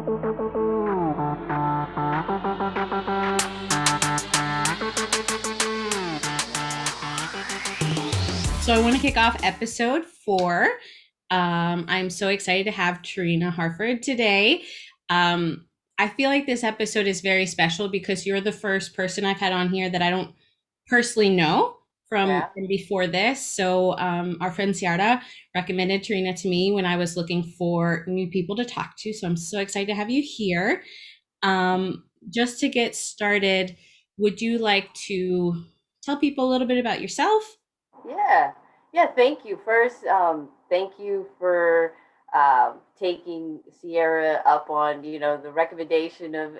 So I want to kick off episode 4. I'm so excited to have Terrina Harford today. Um, I feel like this episode is very special because you're the first person I've had on here that I don't personally know Yeah. from before this. So our friend Ciara recommended Terrina to me when I was looking for new people to talk to. So I'm so excited to have you here. Just to get started, would you like to tell people a little bit about yourself? Yeah. Yeah. Thank you. First, thank you for taking Sierra up on, the recommendation of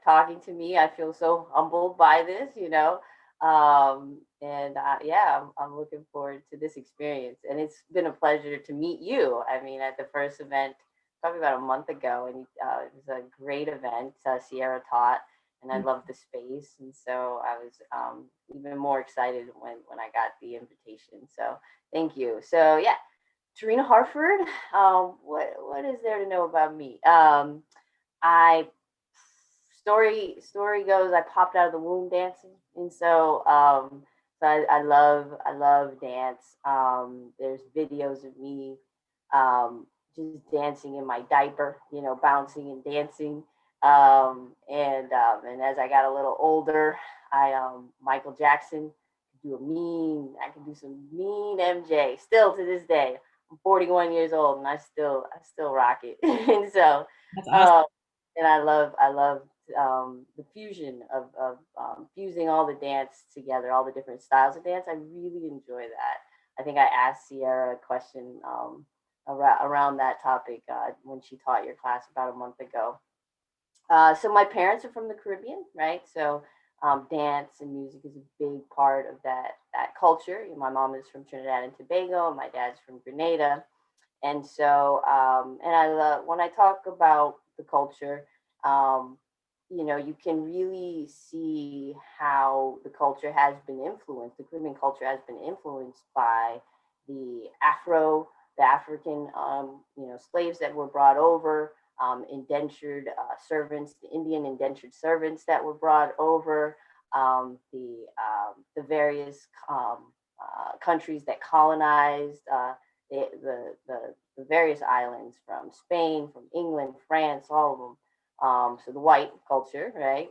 talking to me. I feel so humbled by this. And yeah, I'm looking forward to this experience. And it's been a pleasure to meet you. I mean, at the first event, probably about a month ago, and it was a great event. Sierra taught, and I love the space. And so I was even more excited when I got the invitation. So thank you. So yeah, Terrina Harford. What is there to know about me? I story goes, I popped out of the womb dancing, and so I love dance. There's videos of me just dancing in my diaper, bouncing and dancing. And as I got a little older, I Michael Jackson could do a mean. I can do some mean MJ still to this day. I'm 41 years old and I still rock it. and so That's awesome. um, and I love the fusion of fusing all the dance together, all the different styles of dance. I really enjoy that. I think I asked Sierra a question around that topic when she taught your class about a month ago. So my parents are from the Caribbean, right? So dance and music is a big part of that culture. My mom is from Trinidad and Tobago, and my dad's from Grenada. And so, and I love when I talk about the culture, um, you can really see how the culture has been influenced. The Caribbean culture has been influenced by the the African, slaves that were brought over, indentured servants, the Indian indentured servants that were brought over, the various countries that colonized. The various islands from Spain, from England, France, all of them. So the white culture, right?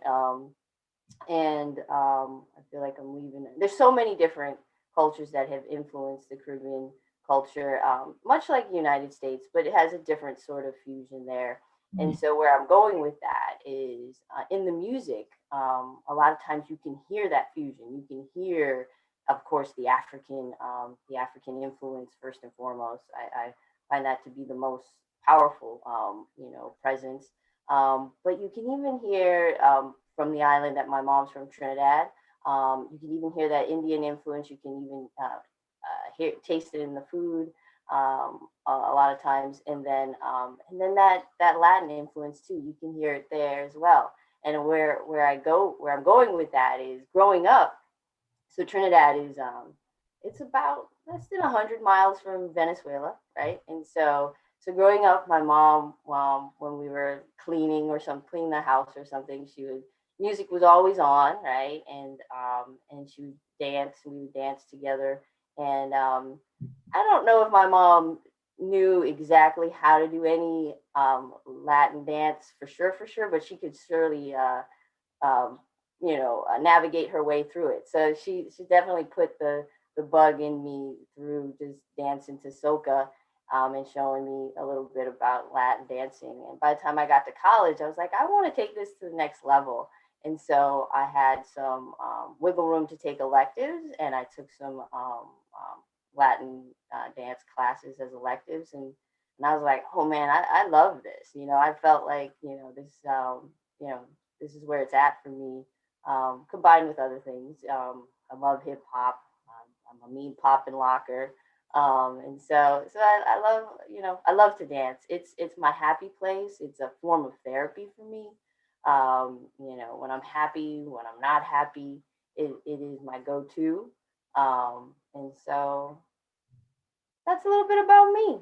And I feel like I'm leaving. There's so many different cultures that have influenced the Caribbean culture, much like the United States, but it has a different sort of fusion there. And so where I'm going with that is in the music. A lot of times you can hear that fusion. You can hear, of course, the African influence first and foremost. I find that to be the most powerful, presence. But you can even hear from the island that my mom's from, Trinidad. You can even hear that Indian influence. You can even taste it in the food a lot of times, and then that Latin influence too. You can hear it there as well. And where I'm going with that is growing up. So Trinidad is it's about less than 100 miles from Venezuela, right? And so growing up, my mom, when we were cleaning the house or something, she would music was always on, right? And she would dance, and we would dance together. And I don't know if my mom knew exactly how to do any Latin dance for sure, but she could surely um, navigate her way through it. So she definitely put the bug in me through just dancing to soca, and showing me a little bit about Latin dancing. And by the time I got to college, I was like, I want to take this to the next level. And so I had some wiggle room to take electives, and I took some Latin dance classes as electives, and I was like, oh man, I love this. I felt like you know this is where it's at for me, combined with other things. I love hip hop. I'm a mean pop and locker. And so I love, I love to dance. It's my happy place. It's a form of therapy for me. When I'm happy, when I'm not happy, it is my go-to. And so that's a little bit about me.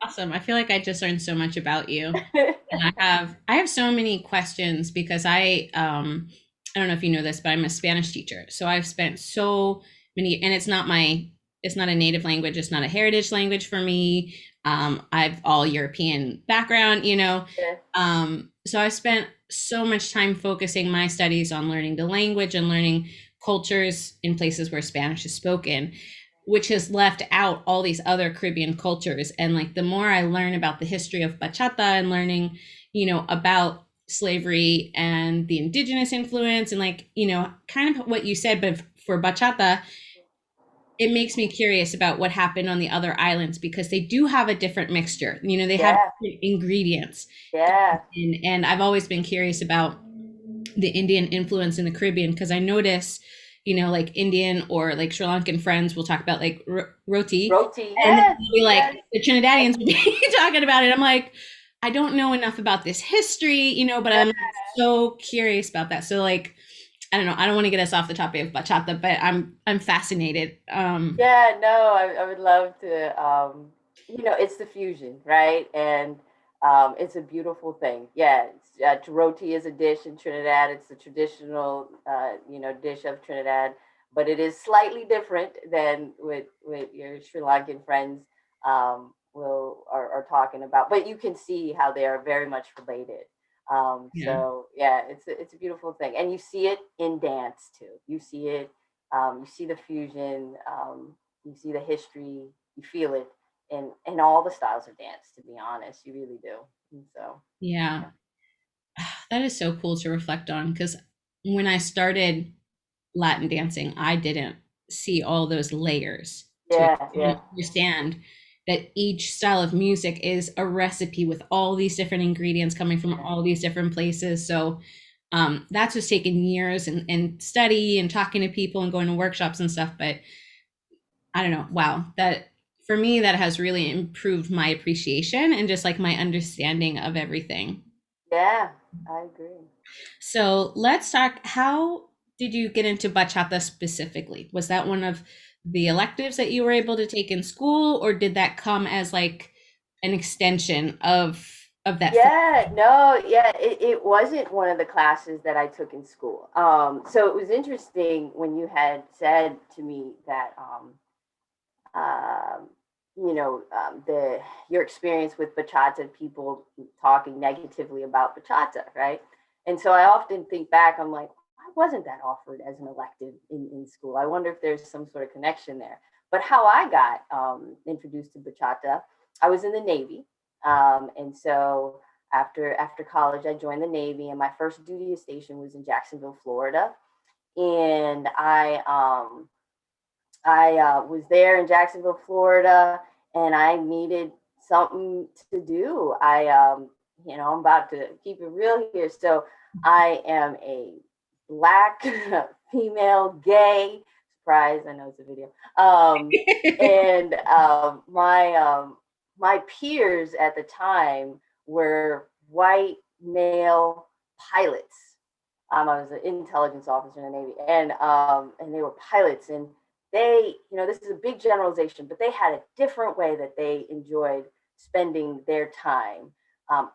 Awesome. I feel like I just learned so much about you. And I have so many questions because I don't know if you know this, but I'm a Spanish teacher. So I've spent so many, and it's not a native language, it's not a heritage language for me. I've all European background, you know. Yeah, So I've spent so much time focusing my studies on learning the language and learning cultures in places where Spanish is spoken, which has left out all these other Caribbean cultures. And like the more I learn about the history of bachata and learning, about slavery and the indigenous influence and like, kind of what you said, but for bachata, it makes me curious about what happened on the other islands because they do have a different mixture. They have yeah, different ingredients. yeah, And I've always been curious about the Indian influence in the Caribbean because I notice, like Indian or like Sri Lankan friends will talk about like roti, roti. and Yes, they'll be like yes. the Trinidadians will be talking about it. I'm like, I don't know enough about this history, but I'm so curious about that. So like, I don't know. I don't want to get us off the topic of bachata, but I'm fascinated. Yeah, no, I would love to. It's the fusion, right? And it's a beautiful thing. Yeah, roti is a dish in Trinidad. It's the traditional, dish of Trinidad, but it is slightly different than with your Sri Lankan friends are talking about. But you can see how they are very much related. Yeah. So yeah, it's a beautiful thing, and you see it in dance too. You see the fusion, you see the history, you feel it in all the styles of dance. To be honest, you really do. And so, Yeah. That is so cool to reflect on because when I started Latin dancing, I didn't see all those layers to yeah, yeah, understand that each style of music is a recipe with all these different ingredients coming from yeah, all these different places. So that's just taken years and study and talking to people and going to workshops and stuff. But I don't know. Wow. That for me, that has really improved my appreciation and just like my understanding of everything. yeah. I agree. So let's talk. How did you get into bachata specifically? Was that one of the electives that you were able to take in school, or did that come as like an extension of that? Yeah, no, yeah, it wasn't one of the classes that I took in school. So it was interesting when you had said to me that um, the your experience with bachata, people talking negatively about bachata, right? And so I often think back, I'm like, why wasn't that offered as an elective in school? I wonder if there's some sort of connection there. But how I got introduced to bachata, I was in the Navy, and so after college, I joined the Navy, and my first duty station was in Jacksonville, Florida, and I was there in Jacksonville, Florida, and I needed something to do. I'm about to keep it real here. So I am a black female gay. Surprise! I know it's a video. And my peers at the time were white male pilots. I was an intelligence officer in the Navy, and they were pilots, and this is a big generalization, but they had a different way that they enjoyed spending their time.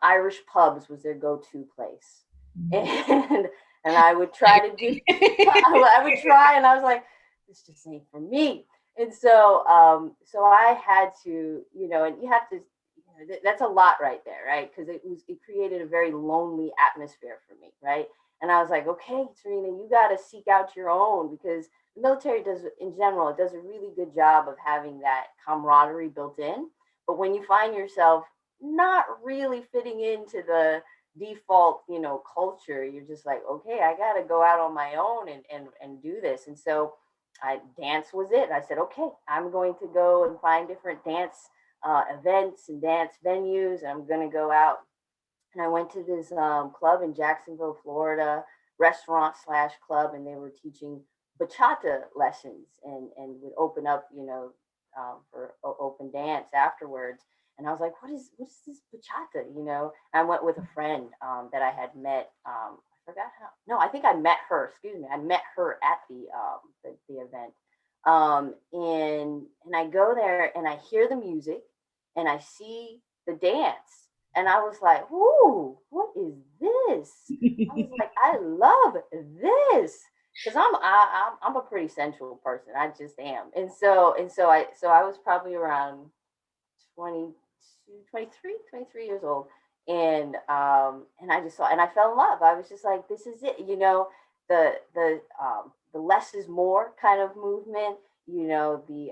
Irish pubs was their go-to place, and I would try to do. I would try, and I was like, this just ain't for me. And so I had to, and you have to. That's a lot right there, right? Because it created a very lonely atmosphere for me, right? And I was like, okay, Terrina, you got to seek out your own because the military does, in general, it does a really good job of having that camaraderie built in. But when you find yourself not really fitting into the default, culture, you're just like, okay, I got to go out on my own and do this. And so dance was it. I said, okay, I'm going to go and find different dance events and dance venues. And I'm going to go out, and I went to this club in Jacksonville, Florida, restaurant slash club, and they were teaching bachata lessons and would open up, for open dance afterwards. And I was like, what is this bachata? And I went with a friend that I had met. I forgot how. No, I think I met her. Excuse me, I met her at the event. And I go there and I hear the music, and I see the dance, and I was like, "Ooh, what is this?" I was like, "I love this." Because I'm a pretty sensual person. I just am, and so I was probably around 22, 23 years old, and I just saw, and I fell in love. I was just like, this is it, the less is more kind of movement, the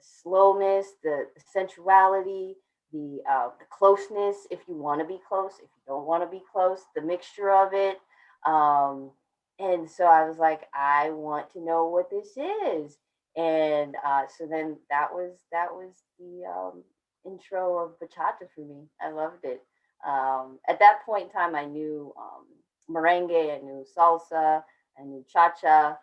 slowness, the sensuality, the closeness, if you want to be close, if you don't want to be close, the mixture of it. um and so I was like, I want to know what this is. And so then that was the intro of bachata for me. I loved it. At that point in time, I knew merengue, I knew salsa, I knew cha cha,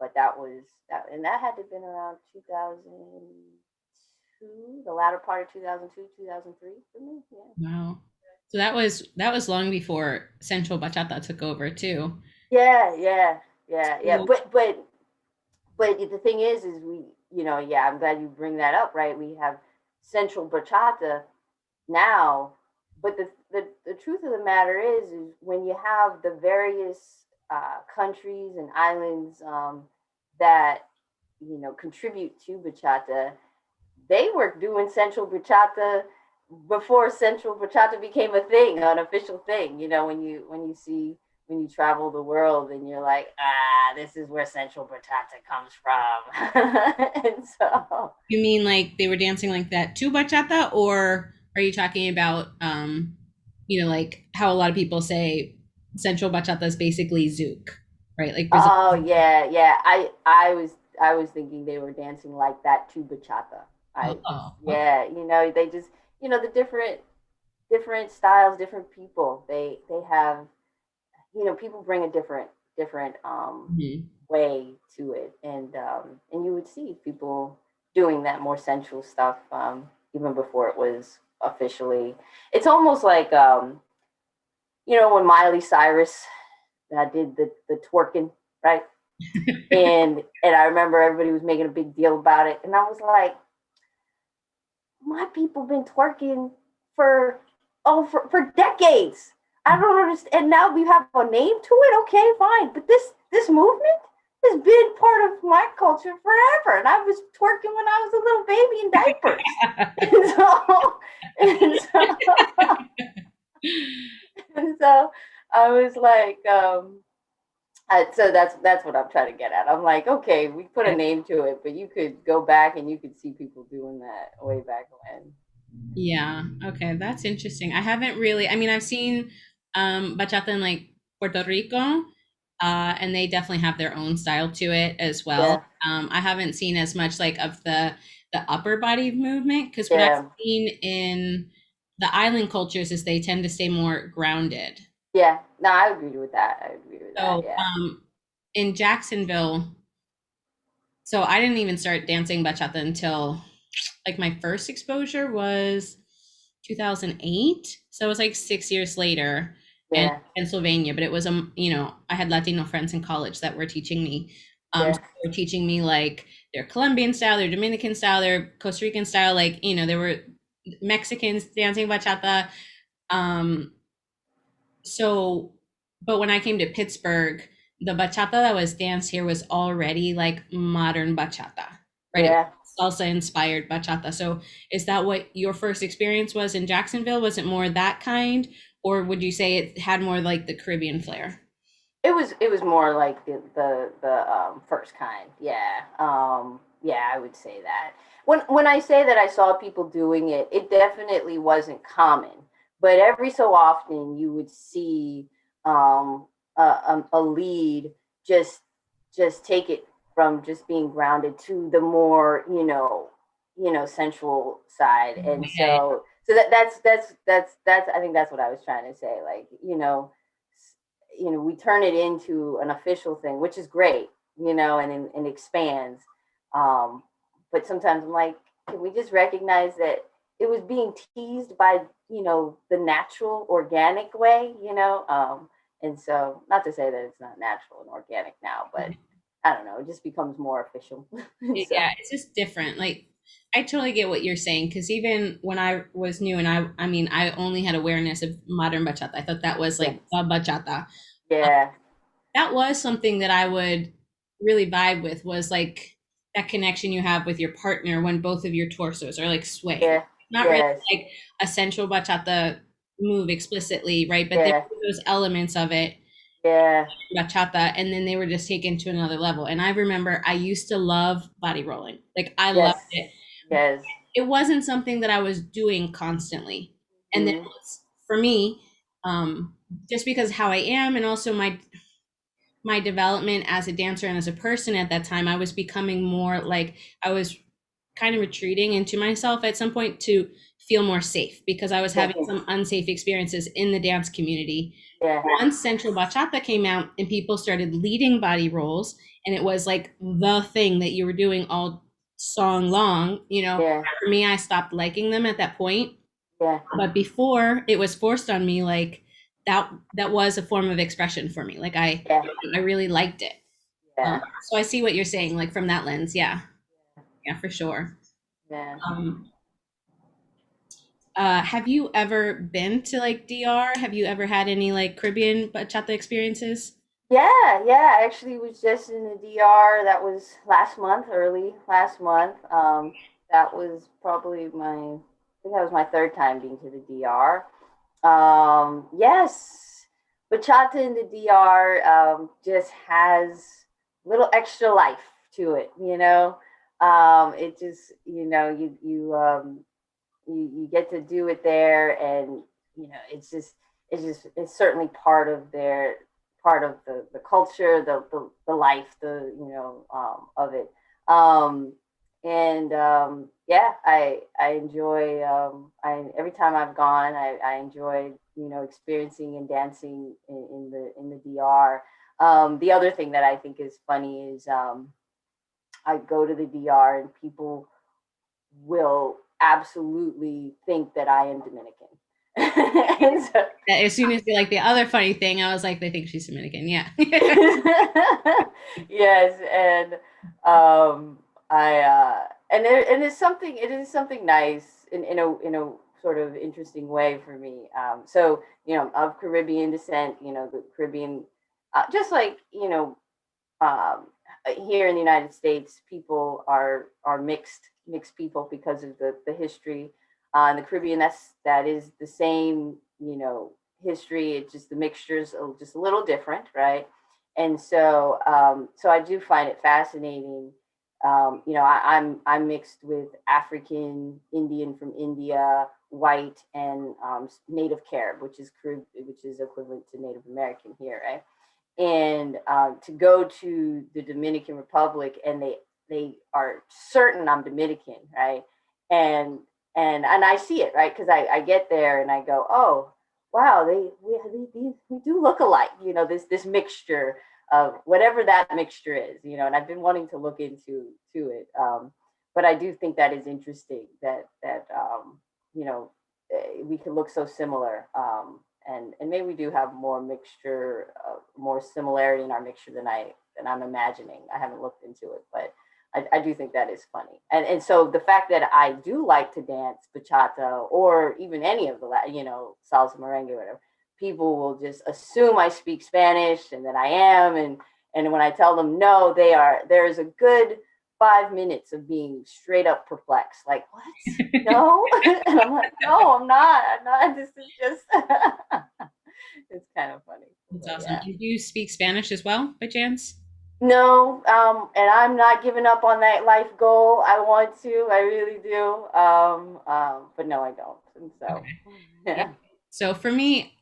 but that was that, and that had to have been around 2002, the latter part of 2002, 2003 for me. Yeah. Wow. So that was long before Central Bachata took over too. Yeah, yeah, yeah, yeah. So, But the thing is we, yeah, I'm glad you bring that up. Right, we have Central Bachata now, but the truth of the matter is when you have the various countries and islands that contribute to bachata, they were doing Central Bachata before Central Bachata became a thing, an official thing. When you travel the world and you're like, this is where Central Bachata comes from. And so you mean like they were dancing like that to bachata, or are you talking about like how a lot of people say Central Bachata is basically zouk, right? Like Brazil. oh yeah, yeah. I was thinking they were dancing like that to bachata. I just, Oh, okay. yeah, they just, the different styles, different people. They have, people bring a different Mhm. way to it, and you would see people doing that more sensual stuff even before it was officially. It's almost like when Miley Cyrus did the twerking, right? And I remember everybody was making a big deal about it, and I was like, my people been twerking for for decades. I don't understand. And now we have a name to it. Okay, fine, but this movement has been part of my culture forever, and I was twerking when I was a little baby in diapers. And so, and so I was like, so that's what I'm trying to get at. I'm like, okay, we put a name to it, but you could go back and you could see people doing that way back when. Yeah. Okay. That's interesting. I haven't really, I mean, I've seen bachata in like Puerto Rico, and they definitely have their own style to it as well. Yeah, I haven't seen as much like of the upper body movement because what I've yeah, seen in the island cultures is they tend to stay more grounded. yeah. No, I agree with that. I agree with that. So Yeah, in Jacksonville, so I didn't even start dancing bachata until like my first exposure was 2008. So it was like 6 years later and yeah, Pennsylvania, but it was, I had Latino friends in college that were teaching me. So yeah, they were teaching me like their Colombian style, their Dominican style, their Costa Rican style. Like, there were Mexicans dancing bachata. Um, so, but when I came to Pittsburgh, the bachata that was danced here was already like modern bachata, right? It yeah. was salsa inspired bachata. So, is that what your first experience was in Jacksonville? Was it more that kind, or would you say it had more like the Caribbean flair? It was more like the first kind. Yeah. Yeah, I would say that. When I say that I saw people doing it, it definitely wasn't common. But every so often you would see a lead just just take it from just being grounded to the more, sensual side. And Yeah, so that's I think that's what I was trying to say. Like, we turn it into an official thing, which is great, and expands. Um, but sometimes I'm like, can we just recognize that it was being teased by, the natural, organic way, and so, not to say that it's not natural and organic now, but yeah. I don't know, it just becomes more official. So, Yeah, it's just different. Like I totally get what you're saying because even when I was new and I mean, I only had awareness of modern bachata. I thought that was Yeah, like the bachata. yeah, That was something that I would really vibe with was like that connection you have with your partner when both of your torsos are like swaying. yeah, Not really yes, like a sensual bachata move explicitly, right? But there yeah, were those elements of it, yeah, bachata, and then they were just taken to another level. And I remember I used to love body rolling. Like I loved yes, it. yes. It wasn't something that I was doing constantly. And then Mm-hmm. for me, um, just because how I am and also my development as a dancer and as a person at that time, I was becoming more like I was kind of retreating into myself at some point to feel more safe because I was Yeah, having some unsafe experiences in the dance community. yeah, Once Central Bachata came out and people started leading body rolls, and it was like the thing that you were doing all song long, yeah, for me, I stopped liking them at that point. yeah, But before it was forced on me, like that was a form of expression for me. Like yeah, I really liked it. yeah, So I see what you're saying, like from that lens. Yeah, yeah, for sure. yeah. Um, have you ever been to like DR? Have you ever had any like Caribbean bachata experiences? Yeah, yeah. I actually was just in the DR. That was last month, early last month. That was probably I think that was my third time being to the DR. Yes, bachata in the DR just has a little extra life to it. It just you get to do it there, and it's certainly part of the culture, the life, of it. And Yeah, I enjoy, I every time I've gone, I enjoy experiencing and dancing in the DR. The other thing that I think is funny is I go to the DR and people will absolutely think that I am Dominican. And so, As soon as you like the other funny thing, I was like, they think she's Dominican. Yeah. yes, and I and it is something nice in a sort of interesting way for me. So of Caribbean descent, the Caribbean, just like um, here in the United States, people are mixed people because of the history. In the Caribbean, that is the same, history. It's just the mixtures are just a little different, right? And so I do find it fascinating. I'm mixed with African, Indian from India, white, and Native Carib, which is equivalent to Native American here, right? And to go to the Dominican Republic, and they are certain I'm Dominican, right? And and I see it, right? Because I get there and I go, oh wow, we do look alike, this mixture of whatever that mixture is, and I've been wanting to look into it. But I do think that is interesting that we can look so similar. And maybe we do have more mixture, more similarity in our mixture than I'm imagining. I haven't looked into it, but I do think that is funny. And so the fact that I do like to dance bachata or even any of the salsa, merengue, whatever, people will just assume I speak Spanish and that I am, and when I tell them no, there is a good 5 minutes of being straight up perplexed, like what? No, and I'm like, no, I'm not. I'm not. This is just. It's kind of funny, That's but awesome. yeah. And do you speak Spanish as well, by chance? No, and I'm not giving up on that life goal. I want to. I really do. But no, I don't. And so, Okay. Yeah. yeah, So for me,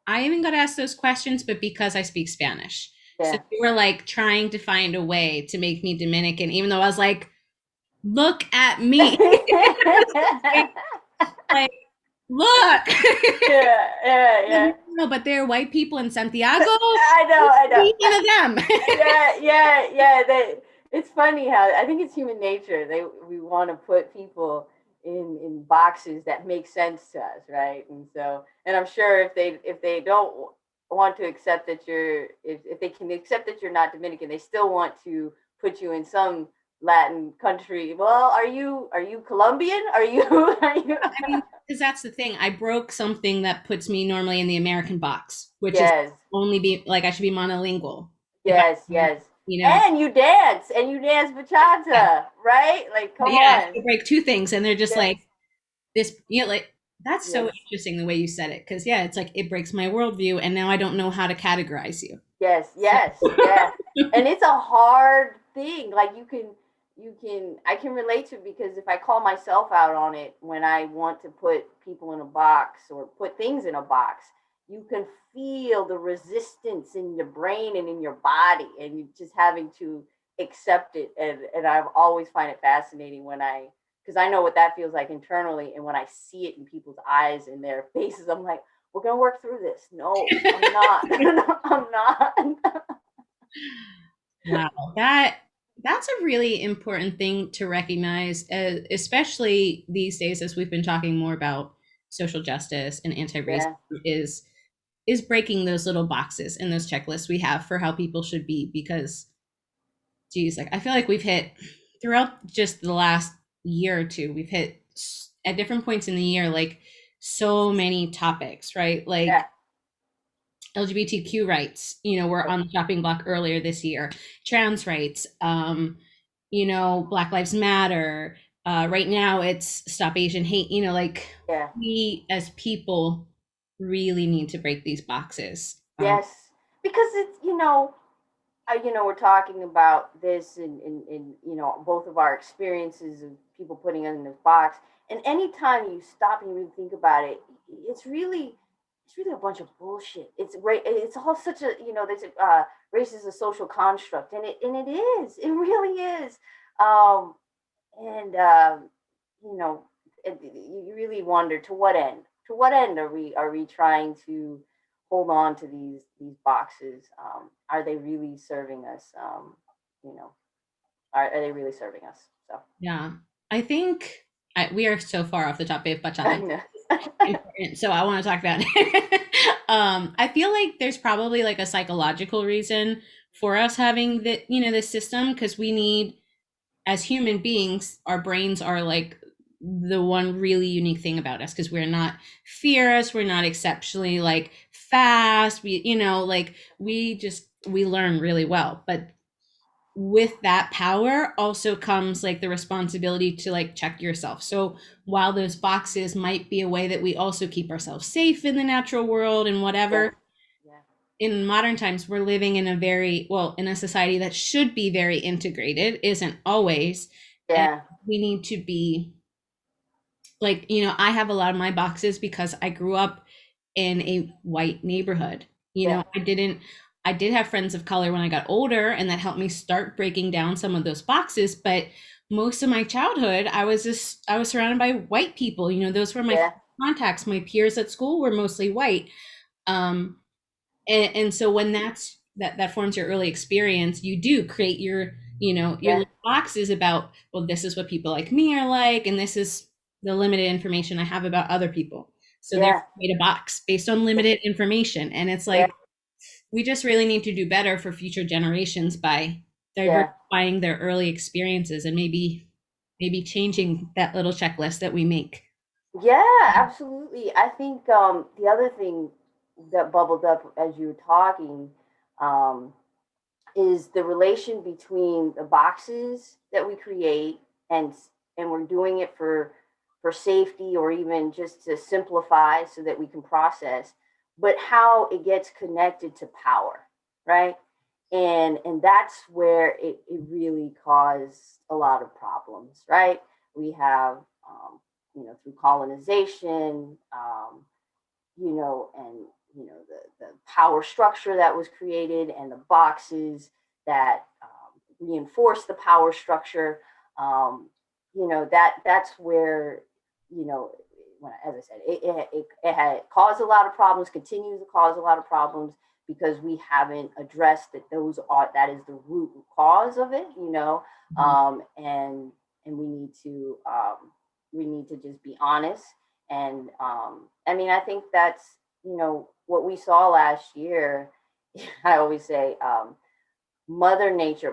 I even got asked those questions, but because I speak Spanish. So yeah. they were like trying to find a way to make me Dominican, even though I was like, look at me. Like, look. Yeah, yeah, yeah. No, but there are white people in Santiago. I know, I know. Be one of them. Yeah, yeah, yeah. It's funny how I think it's human nature. We want to put people in boxes that make sense to us, right? And I'm sure if they don't want to accept that if they can accept that you're not Dominican, they still want to put you in some Latin country. Well, are you Colombian? Are you are you I mean, because that's the thing. I broke something that puts me normally in the American box, which is Yes. only be like I should be monolingual. If I, Yes, yes. you know, And you dance yeah, bachata, right? Like, but come yeah, on. I break two things, and they're just Yes, like this. You know, like that's so yes, interesting the way you said it, because yeah, it's like it breaks my worldview, and now I don't know how to categorize you. yes, So, yes, yeah. And it's a hard thing. Like, I can relate to it, because if I call myself out on it when I want to put people in a box or put things in a box, you can feel the resistance in your brain and in your body, and you just having to accept it. And I've always find it fascinating when because I know what that feels like internally, and when I see it in people's eyes and their faces, I'm like, we're gonna work through this. No, I'm not. I'm not. wow, that's a really important thing to recognize, especially these days as we've been talking more about social justice and anti-racism, Yeah, is is breaking those little boxes and those checklists we have for how people should be. Because geez, like I feel like we've hit throughout just the last year or two, we've hit at different points in the year like so many topics, right? yeah, Like LGBTQ rights, were on the chopping block earlier this year. Trans rights, Black Lives Matter. Right now, it's Stop Asian Hate. Like yeah. we as people really need to break these boxes. Yes, because it's we're talking about this in both of our experiences of people putting us in this box. And anytime you stop and you really think about it, it's really it's really a bunch of bullshit. It's all such a there's race is a social construct, and it is, it really is. Um, and you know you really wonder, to what end are we trying to hold on to these boxes? Are they really serving us? You know are they really serving us? So Yeah, I think we are so far off the topic of I bachata. know. Important, so I want to talk about it. I feel like there's probably like a psychological reason for us having this system, because we need, as human beings, our brains are like the one really unique thing about us, because we're not fierce, we're not exceptionally like fast, like we learn really well, but with that power also comes like the responsibility to like check yourself. So while those boxes might be a way that we also keep ourselves safe in the natural world and Yes, whatever, yeah, in modern times we're living in in a society that should be very integrated, isn't always. And yeah, we need to be like, I have a lot of my boxes because I grew up in a white neighborhood. yeah, I did have friends of color when I got older, and that helped me start breaking down some of those boxes. But most of my childhood, I was surrounded by white people. Those were my yeah, contacts. My peers at school were mostly white. Um, and so when that forms your early experience, you do create your yeah, little boxes about, well, this is what people like me are like, and this is the limited information I have about other people. So they're yeah, made a box based on limited information. And it's yeah, like we just really need to do better for future generations by yeah. diversifying their early experiences, and maybe changing that little checklist that we make. Yeah, absolutely. I think the other thing that bubbled up as you were talking, um, is the relation between the boxes that we create, and we're doing it for safety, or even just to simplify so that we can process, but how it gets connected to power, right? And that's where it really caused a lot of problems, right? We have through colonization, and the power structure that was created, and the boxes that reinforce the power structure. That's where as I said, it had caused a lot of problems, continues to cause a lot of problems, because we haven't addressed that is the root cause of it. Mhm. And we need to just be honest. And I mean, I think that's what we saw last year. I always say, Mother Nature.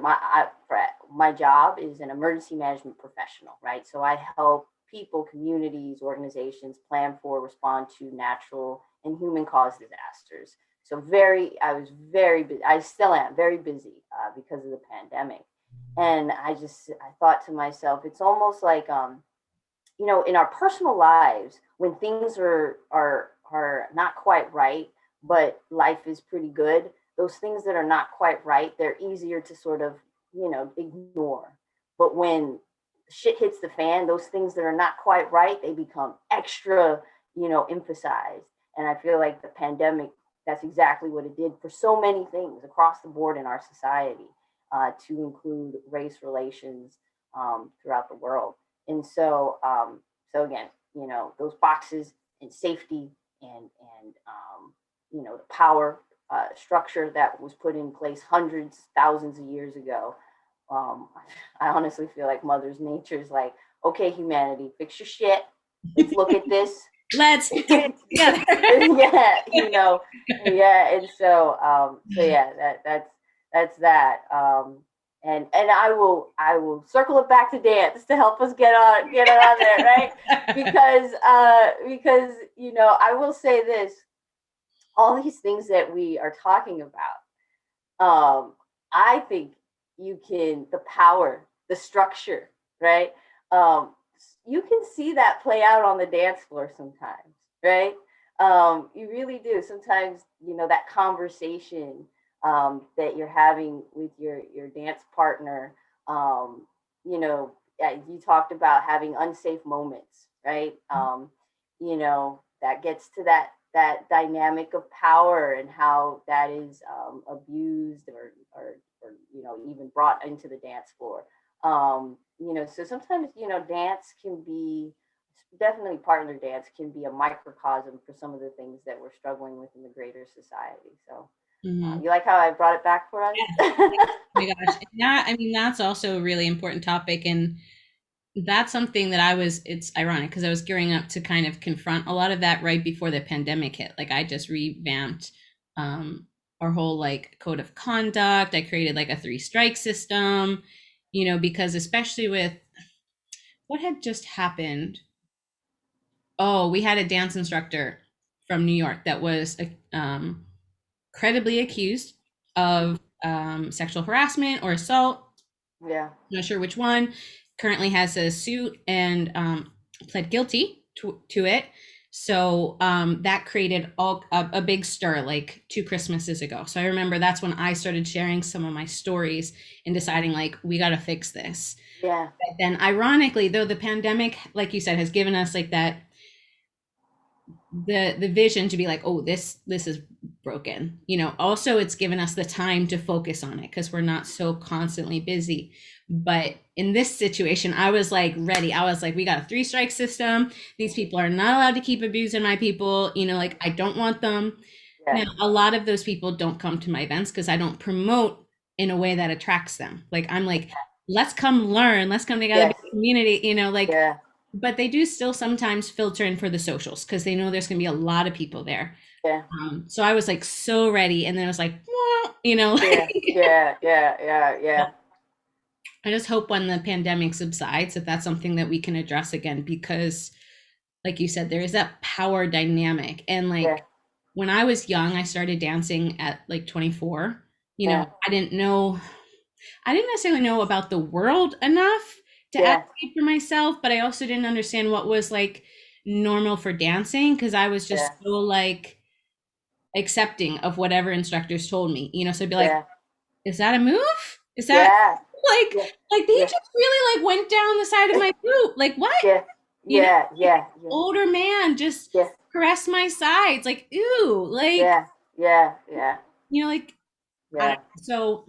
for my job is an emergency management professional, right? So I help people, communities, organizations plan for, respond to natural and human caused disasters. So I was very busy. I still am very busy because of the pandemic. And I thought to myself, it's almost like, in our personal lives, when things are not quite right, but life is pretty good, those things that are not quite right, they're easier to sort of, ignore. But when shit hits the fan, those things that are not quite right, they become extra, emphasized. And I feel like the pandemic, that's exactly what it did for so many things across the board in our society, to include race relations throughout the world. And so again, those boxes and safety and the power structure that was put in place hundreds, thousands of years ago. Um, I honestly feel like Mother's Nature's like, okay, humanity, fix your shit. Let's look at this. Let's do it together. Yeah, yeah, and so yeah, that's that. And I will circle it back to dance to help us get on there, right? Because I will say this: all these things that we are talking about, I think the power, the structure, right? Um, you can see that play out on the dance floor sometimes, right? You really do. Sometimes, that conversation that you're having with your dance partner, you know, you talked about having unsafe moments, right? That gets to that dynamic of power and how that is abused or even brought into the dance floor. So sometimes dance can be definitely partner dance can be a microcosm for some of the things that we're struggling with in the greater society. So Mhm. you like how I brought it back for us? Yeah. Oh my gosh. I mean, that's also a really important topic. And that's something that it's ironic because I was gearing up to kind of confront a lot of that right before the pandemic hit. Like I just revamped our whole like code of conduct. I created like a 3 strike system, because especially with what had just happened. Oh, we had a dance instructor from New York that was credibly accused of sexual harassment or assault. Yeah. Not sure which one. Currently has a suit and pled guilty to it. So that created a big stir like 2 Christmases ago. So I remember that's when I started sharing some of my stories and deciding like we got to fix this. Yeah. But then ironically, though the pandemic, like you said, has given us like that the vision to be like, oh, this is broken. Also it's given us the time to focus on it because we're not so constantly busy. But in this situation, I was like ready. I was like, we got a 3 strike system. These people are not allowed to keep abusing my people. Like I don't want them. Yeah. Now, a lot of those people don't come to my events because I don't promote in a way that attracts them. Like I'm like, let's come learn, let's come together, be Yes. a community, like, Yeah. but they do still sometimes filter in for the socials because they know there's going to be a lot of people there. Yeah. So I was like so ready, and then I was like, well, Yeah. Yeah. Yeah. Yeah. Yeah. I just hope when the pandemic subsides that that's something that we can address again because, like you said, there is that power dynamic, and Yeah. like when I was young, I started dancing at like 24. Yeah. I didn't necessarily know about the world enough to Yeah. advocate for myself, but I also didn't understand what was like normal for dancing because I was just Yeah. so like accepting of whatever instructors told me. So I'd be like, Yeah. is that a move? Is that Yeah. like Yeah. like they Yeah. just really like went down the side of my boot? Like what? Yeah. You know, Yeah. like Yeah. Yeah. older man just Yeah. caressed my sides, like ooh, like Yeah. Yeah. Yeah. like I don't Yeah. know. So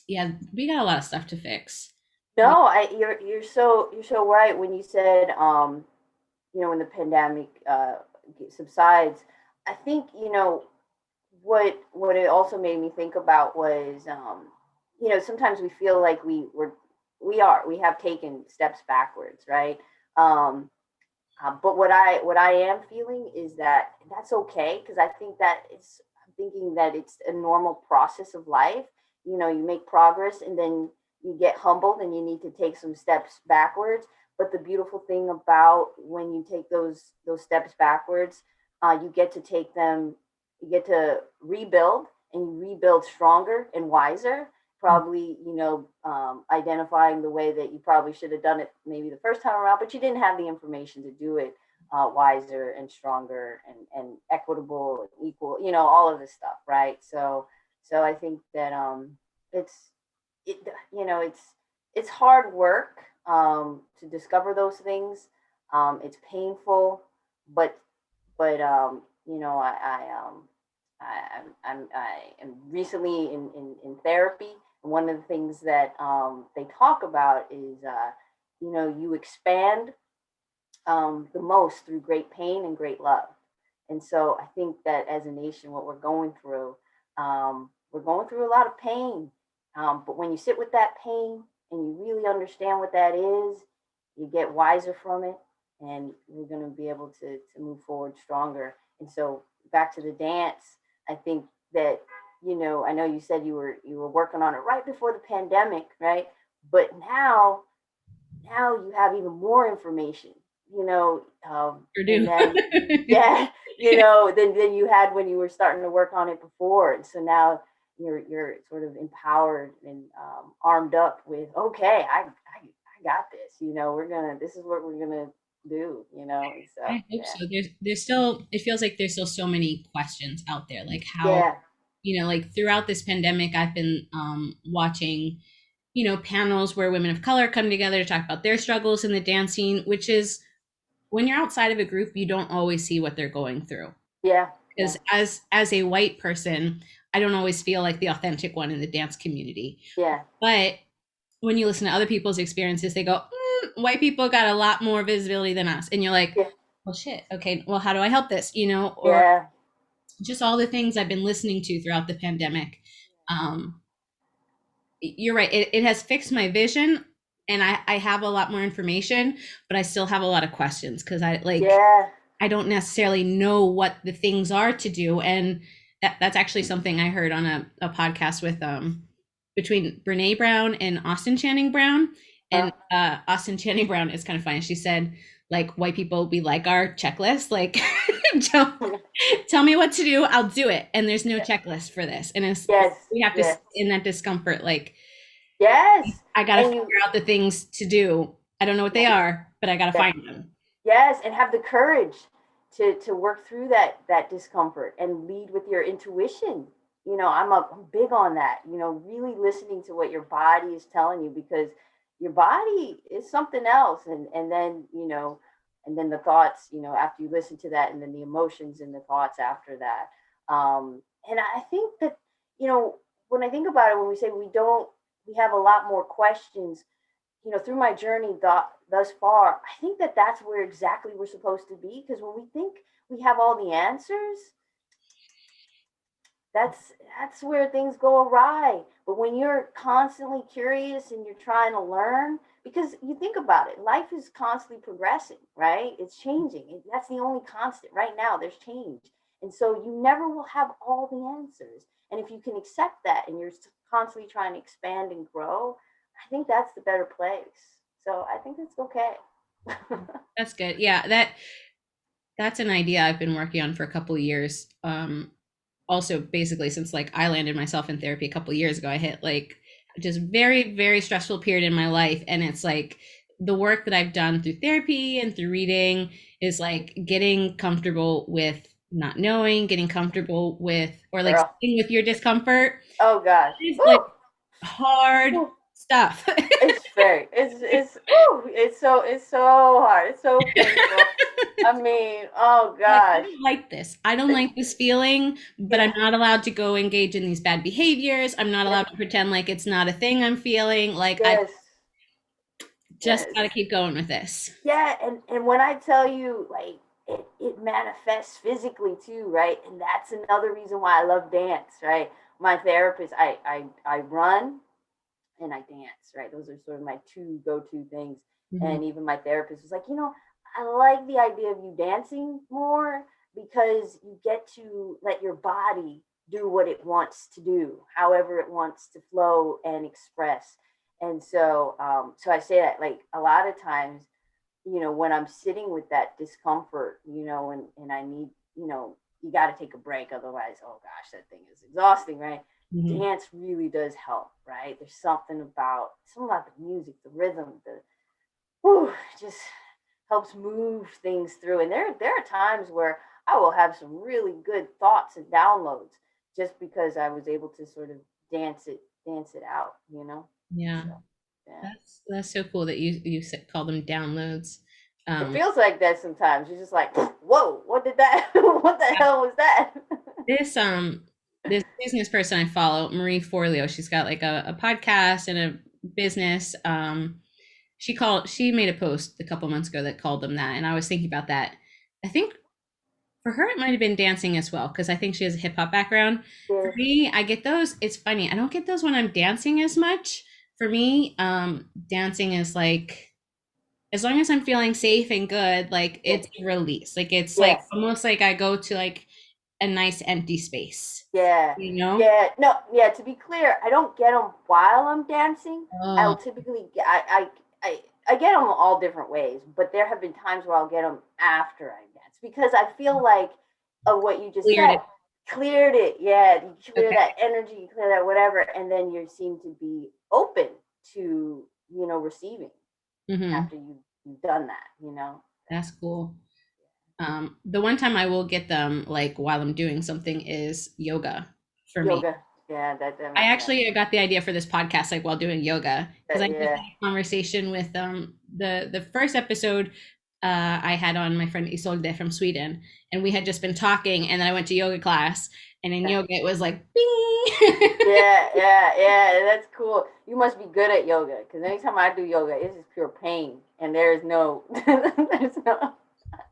yeah, we got a lot of stuff to fix. We, No, you're so right when you said when the pandemic subsides. I think what it also made me think about was sometimes we feel like we have taken steps backwards, right? Um, but what I am feeling is that that's okay because I think that I'm thinking that it's a normal process of life, you make progress, and then you get humbled and you need to take some steps backwards. But the beautiful thing about when you take those steps backwards, you get to take them, you get to rebuild, and you rebuild stronger and wiser. Probably, identifying the way that you probably should have done it maybe the first time around, but you didn't have the information to do it wiser and stronger and equitable and equal, all of this stuff, right? So I think that it's it you know it's hard work to discover those things. It's painful, but I am recently in therapy, and one of the things that they talk about is you expand the most through great pain and great love. And so I think that as a nation, what we're going through a lot of pain. But when you sit with that pain and you really understand what that is, you get wiser from it, and we're going to be able to move forward stronger. And so back to the dance, I think that I know you said you were working on it right before the pandemic, right? But now you have even more information, Sure and do. then yeah, than you had when you were starting to work on it before. And so now you're sort of empowered and armed up with, okay, I got this. This is what we're gonna do. And so I hope so. There's still, it feels like there's still so many questions out there. Like how, yeah, like throughout this pandemic, I've been watching, panels where women of color come together to talk about their struggles in the dance scene, which is when you're outside of a group, you don't always see what they're going through. yeah, yeah, Because as a white person, I don't always feel like the authentic one in the dance community. yeah, But when you listen to other people's experiences, they go, white people got a lot more visibility than us. And you're like, yeah, well, shit. Okay. Well, how do I help this? Or yeah, just all the things I've been listening to throughout the pandemic. Um, you're right. It has fixed my vision, and I have a lot more information, but I still have a lot of questions because yeah. I don't necessarily know what the things are to do. And that's actually something I heard on a podcast with between Brene Brown and Austin Channing Brown. Uh, And Austin Channing Brown is kind of funny. She said, like, white people be like our checklist, like tell, tell me what to do, I'll do it. And there's no checklist for this. And yes, we have to sit yes, in that discomfort, like yes. I gotta And figure out the things to do. I don't know what they are, but I gotta yeah, find them. yes, and have the courage to work through that discomfort and lead with your intuition. I'm big on that. Really listening to what your body is telling you, because your body is something else, and then the thoughts. After you listen to that, and then the emotions and the thoughts after that. And I think that when I think about it, when we say we have a lot more questions, through my journey thus far, I think that that's where exactly we're supposed to be. Because when we think we have all the answers, that's where things go awry. But when you're constantly curious and you're trying to learn, because you think about it, life is constantly progressing, right? It's changing. That's the only constant right now. There's change. And so you never will have all the answers. And if you can accept that and you're constantly trying to expand and grow, I think that's the better place. So I think it's okay. That's good. Yeah, that's an idea I've been working on for a couple of years. Also basically since like I landed myself in therapy a couple of years ago, I hit like just very, very stressful period in my life. And it's like the work that I've done through therapy and through reading is like getting comfortable with not knowing, getting comfortable with, or like Girl. sitting with your discomfort. Oh gosh. It's like Woo! hard Woo! stuff. It's very it's so hard. It's so painful. I mean, oh Like, I gosh. don't like this. I don't like this feeling, but I'm Yeah, not allowed to go engage in these bad behaviors. I'm not yeah, allowed to pretend like it's not a thing I'm feeling. Like, I yes, just yes. got to keep going with this. Yeah, and when I tell you, like, it manifests physically too, right? And that's another reason why I love dance, right? My therapist, I run and I dance, right? Those are sort of my two go-to things. Mhm. And even my therapist was like, I like the idea of you dancing more, because you get to let your body do what it wants to do, however it wants to flow and express. And so, so I say that like a lot of times, when I'm sitting with that discomfort, and I need, you got to take a break. Otherwise, oh gosh, that thing is exhausting, right? Mhm. Dance really does help, right? There's something about the music, the rhythm, just helps move things through. And there are times where I will have some really good thoughts and downloads just because I was able to sort of dance it out. Yeah, So yeah. that's so cool that call them downloads. It Um, feels like that sometimes. You're just like, whoa, what did that what the hell was that? this this business person I follow, Marie Forleo, she's got like a podcast and a business. She made a post a couple months ago that called them that, and I was thinking about that. I think for her it might have been dancing as well because I think she has a hip hop background. For Yeah, me, I get those. It's funny. I don't get those when I'm dancing as much. For me, dancing is like as long as I'm feeling safe and good, like yeah, it's a release. Like it's like yes. almost like I go to like a nice empty space, Yeah. you know? Yeah. No, yeah, to be clear, I don't get them while I'm dancing. Oh, I'll typically I get them all different ways, but there have been times where I'll get them after I dance because I feel like of what you just cleared said, it. cleared it. Yeah, you clear Okay. that energy, you clear that whatever, and then you seem to be open to, receiving Hmm. after you've done that. That's cool. The one time I will get them like while I'm doing something is yoga for me. Yoga. Yeah, that I makes sense. actually got the idea for this podcast like while doing yoga because I just had Yeah. a conversation with the first episode I had on my friend Isolde from Sweden, and we had just been talking, and then I went to yoga class, and in yoga it was like bing. Yeah, yeah, yeah. That's cool. You must be good at yoga because anytime I do yoga, it's just pure pain, and there is no, there's no.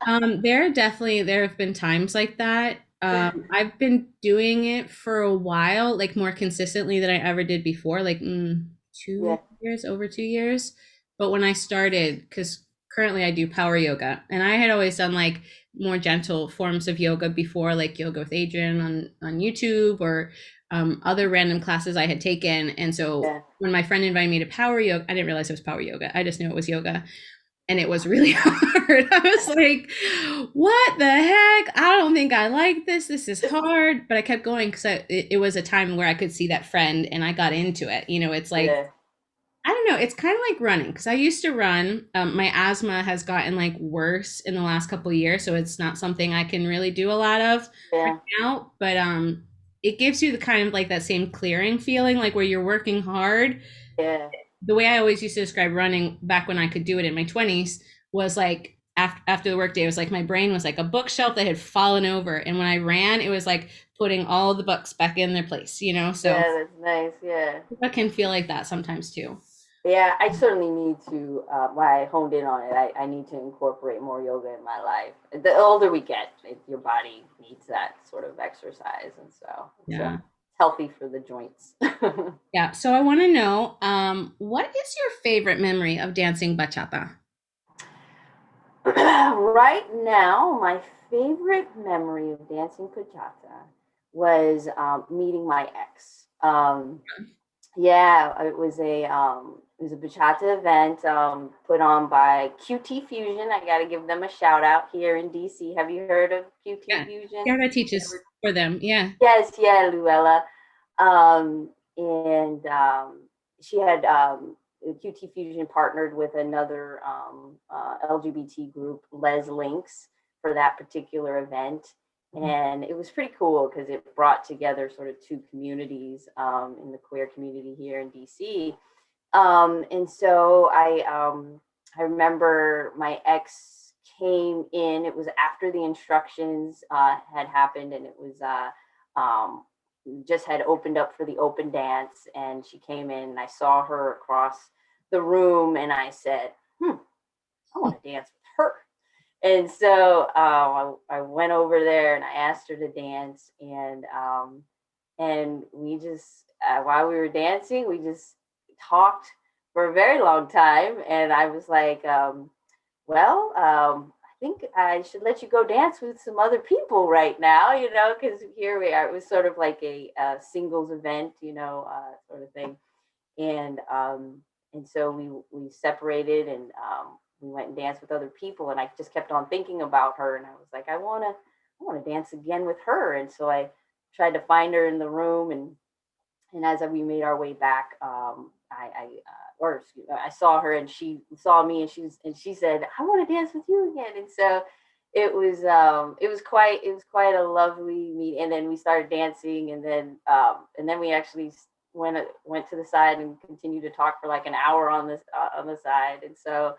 There have been times like that. I've been doing it for a while, like more consistently than I ever did before, like Yeah, 2 years, over 2 years. But when I started, because currently I do power yoga, and I had always done like more gentle forms of yoga before, like yoga with Adrian on YouTube or other random classes I had taken. And so yeah, when my friend invited me to power yoga, I didn't realize it was power yoga. I just knew it was yoga, and it was really hard. I was like, what the heck? I don't think I like this. This is hard. But I kept going because it was a time where I could see that friend and I got into it. It's like, yeah, I don't know. It's kind of like running because I used to run. My asthma has gotten like worse in the last couple of years. So it's not something I can really do a lot of right yeah, now. But it gives you the kind of like that same clearing feeling, like where you're working hard. yeah, The way I always used to describe running back when I could do it in my 20s was like after the workday, it was like my brain was like a bookshelf that had fallen over. And when I ran, it was like putting all the books back in their place. So yeah. That's nice. Yeah, I can feel like that sometimes too. yeah. I certainly need to. Why I honed in on it. I need to incorporate more yoga in my life. The older we get, your body needs that sort of exercise, and so it's Yeah. healthy for the joints. Yeah. So I want to know, what is your favorite memory of dancing bachata? Right now, my favorite memory of dancing bachata was meeting my ex. Yeah, it was a bachata event put on by QT Fusion. I got to give them a shout out here in DC. Have you heard of QT Yeah. Fusion? Kiara teaches for them. Yeah. Yes, yeah, Luella. And she had QT Fusion partnered with another LGBT group, Les Links, for that particular event. And it was pretty cool because it brought together sort of two communities in the queer community here in DC. And so I remember my ex came in. It was after the instructions had happened, and it was just had opened up for the open dance, and she came in, and I saw her across the room, and I said, I want to dance with her. And so I went over there and I asked her to dance, and we just while we were dancing, we just talked for a very long time, and I was like, well, I think I should let you go dance with some other people right now, because here we are. It was sort of like a singles event, sort of thing. And so we separated, and we went and danced with other people. And I just kept on thinking about her, and I was like, I want to dance again with her. And so I tried to find her in the room, and as we made our way back, I saw her, and she saw me, and she said, "I want to dance with you again." And so it was quite a lovely meet. And then we started dancing, and then we actually went to the side and continued to talk for like an hour on the side. And so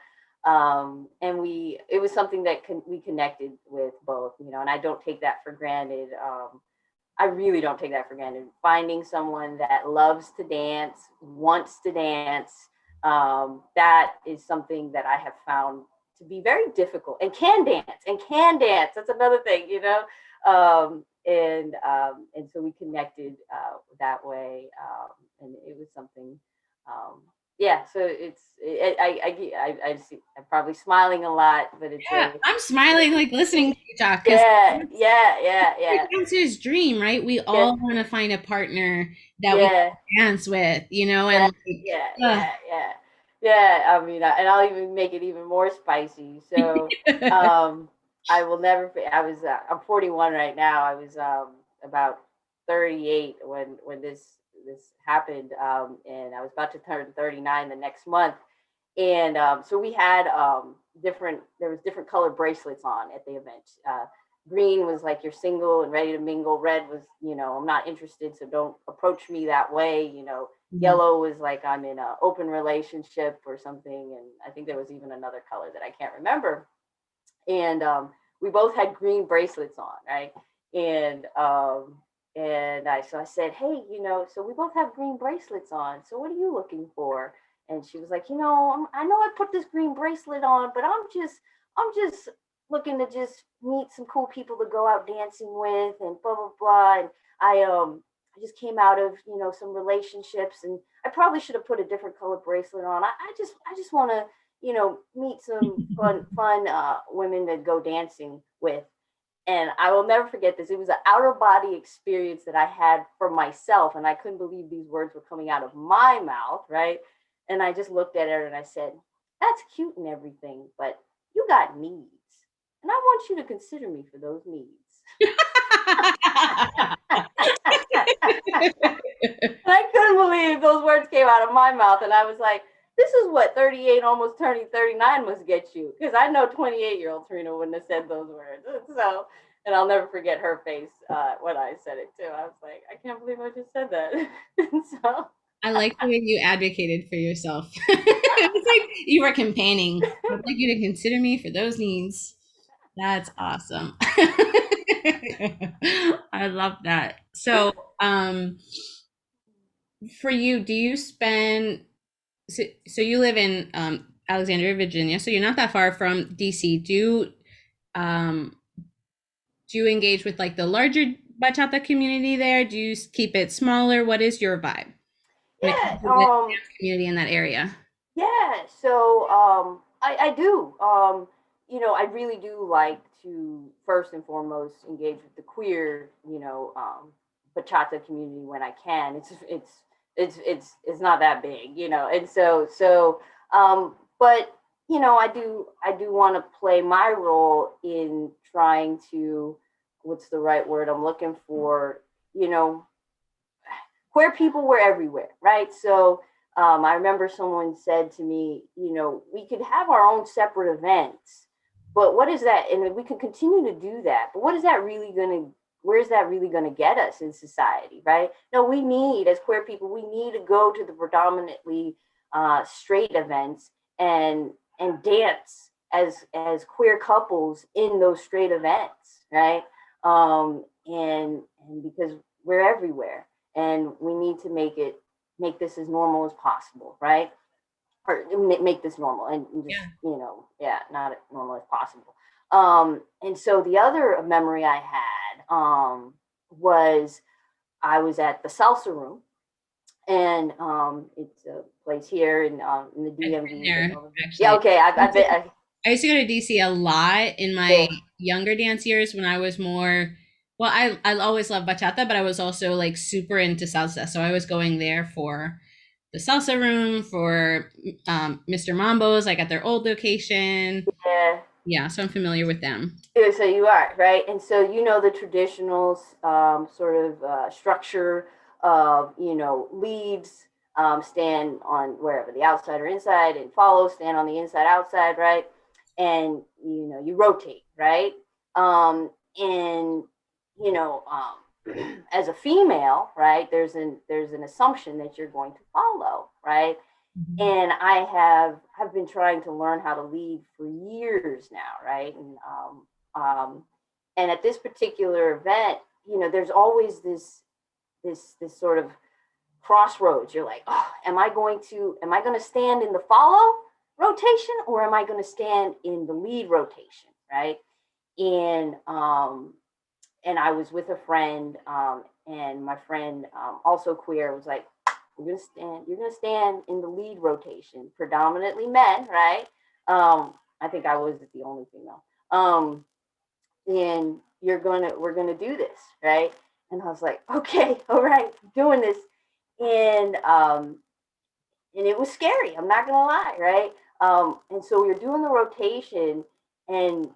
and it was something that we connected with both, and I don't take that for granted. I really don't take that for granted. Finding someone that loves to dance, wants to dance, that is something that I have found to be very difficult, and can dance. That's another thing, and so we connected that way, and it was something. Yeah, so I see. I'm probably smiling a lot, but it's Yeah, a I'm smiling like listening to you talk because yeah, yeah, yeah, every yeah, dancer's dream, right? We yeah, all want to find a partner that we yeah. can dance with, Yeah, and yeah, like, yeah, yeah, yeah. I mean, and I'll even make it even more spicy. So, um, I will never. I'm 41 right now. I was about 38 when this happened, and I was about to turn 39 the next month. And so we had different. There was different colored bracelets on at the event. Green was like you're single and ready to mingle. Red was, I'm not interested, so don't approach me that way. mhm. Yellow was like I'm in an open relationship or something. And I think there was even another color that I can't remember. And we both had green bracelets on, right? And I said, hey, so we both have green bracelets on. So what are you looking for? And she was like, I know I put this green bracelet on, but I'm just looking to just meet some cool people to go out dancing with, and blah blah blah. And I just came out of some relationships, and I probably should have put a different color bracelet on. I just want to meet some fun women to go dancing with. And I will never forget this. It was an outer body experience that I had for myself, and I couldn't believe these words were coming out of my mouth, right? And I just looked at her and I said, "That's cute and everything, but you got needs, and I want you to consider me for those needs." And I couldn't believe those words came out of my mouth. And I was like, this is what 38, almost turning 39 must get you. Because I know 28-year-old Terrina wouldn't have said those words. So, and I'll never forget her face when I said it too. I was like, I can't believe I just said that. So, I like the way you advocated for yourself. It's like you were campaigning. I'd like you to consider me for those needs. That's awesome. I love that. So, for you, do you spend so you live in Alexandria, Virginia, so you're not that far from DC. Um do you engage with like the larger bachata community there? Do you keep it smaller? What is your vibe when it comes yeah, to the dance community in that area? yeah. So I do. I really do like to first and foremost engage with the queer, bachata community when I can. It's not that big, and but I do want to play my role in trying to, what's the right word I'm looking for, you know, queer people were everywhere, right? So I remember someone said to me, we could have our own separate events, but what is that? And we can continue to do that, but what is that really going to? Where's that really going to get us in society, right? No, we need, as queer people, we need to go to the predominantly straight events and dance as queer couples in those straight events, right? And because we're everywhere, and we need to make this as normal as possible, right? Or make this normal, and just yeah, not as normal as possible. And so the other memory I had was I was at the salsa room, and it's a place here in the I've been DMV. there Yeah, actually. okay, I bet. I used to go to DC a lot in my Yeah. younger dance years when I was more, well, I always loved bachata, but I was also like super into salsa. So I was going there for the salsa room, for Mr. Mambo's, like at their old location. Yeah. Yeah, so I'm familiar with them. Yeah, so you are, right? And so you know the traditional sort of structure of, leads stand on wherever, the outside or inside, and follow stand on the inside outside, right? And you rotate, right? And as a female, right, there's an assumption that you're going to follow, right? Mhm. And I have been trying to learn how to lead for years now, right? And at this particular event, there's always this sort of crossroads. You're like, oh, am I going to stand in the follow rotation, or am I going to stand in the lead rotation, right? And and I was with a friend, and my friend, also queer, was like, You're gonna stand in the lead rotation, predominantly men, right? I think I was the only female. And we're gonna do this, right? And I was like, okay, all right, doing this. And it was scary. I'm not gonna lie, right? And so you're doing the rotation, and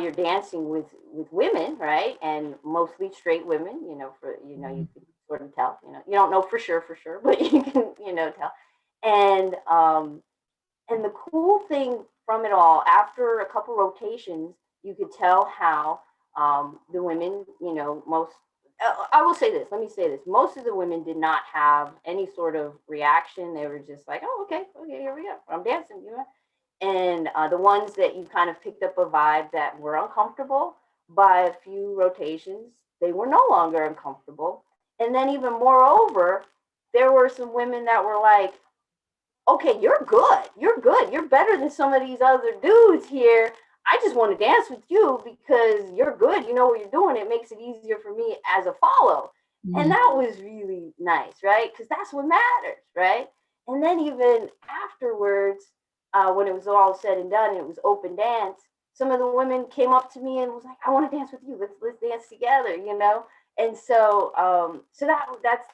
you're dancing with women, right? And mostly straight women, you can sort of tell, you don't know for sure, but you can, tell. And the cool thing from it all, after a couple rotations, you could tell how the women, most. I will say this. Let me say this. Most of the women did not have any sort of reaction. They were just like, "Oh, okay, okay, here we go. I'm dancing." And the ones that you kind of picked up a vibe that were uncomfortable, by a few rotations, they were no longer uncomfortable. And then, even moreover, there were some women that were like, okay, you're good. You're good. You're better than some of these other dudes here. I just want to dance with you because you're good. You know what you're doing. It makes it easier for me as a follow. And Mhm. that was really nice, right? Because that's what matters, right? And then, even afterwards, when it was all said and done, and it was open dance, some of the women came up to me and was like, "I want to dance with you. Let's dance together." And so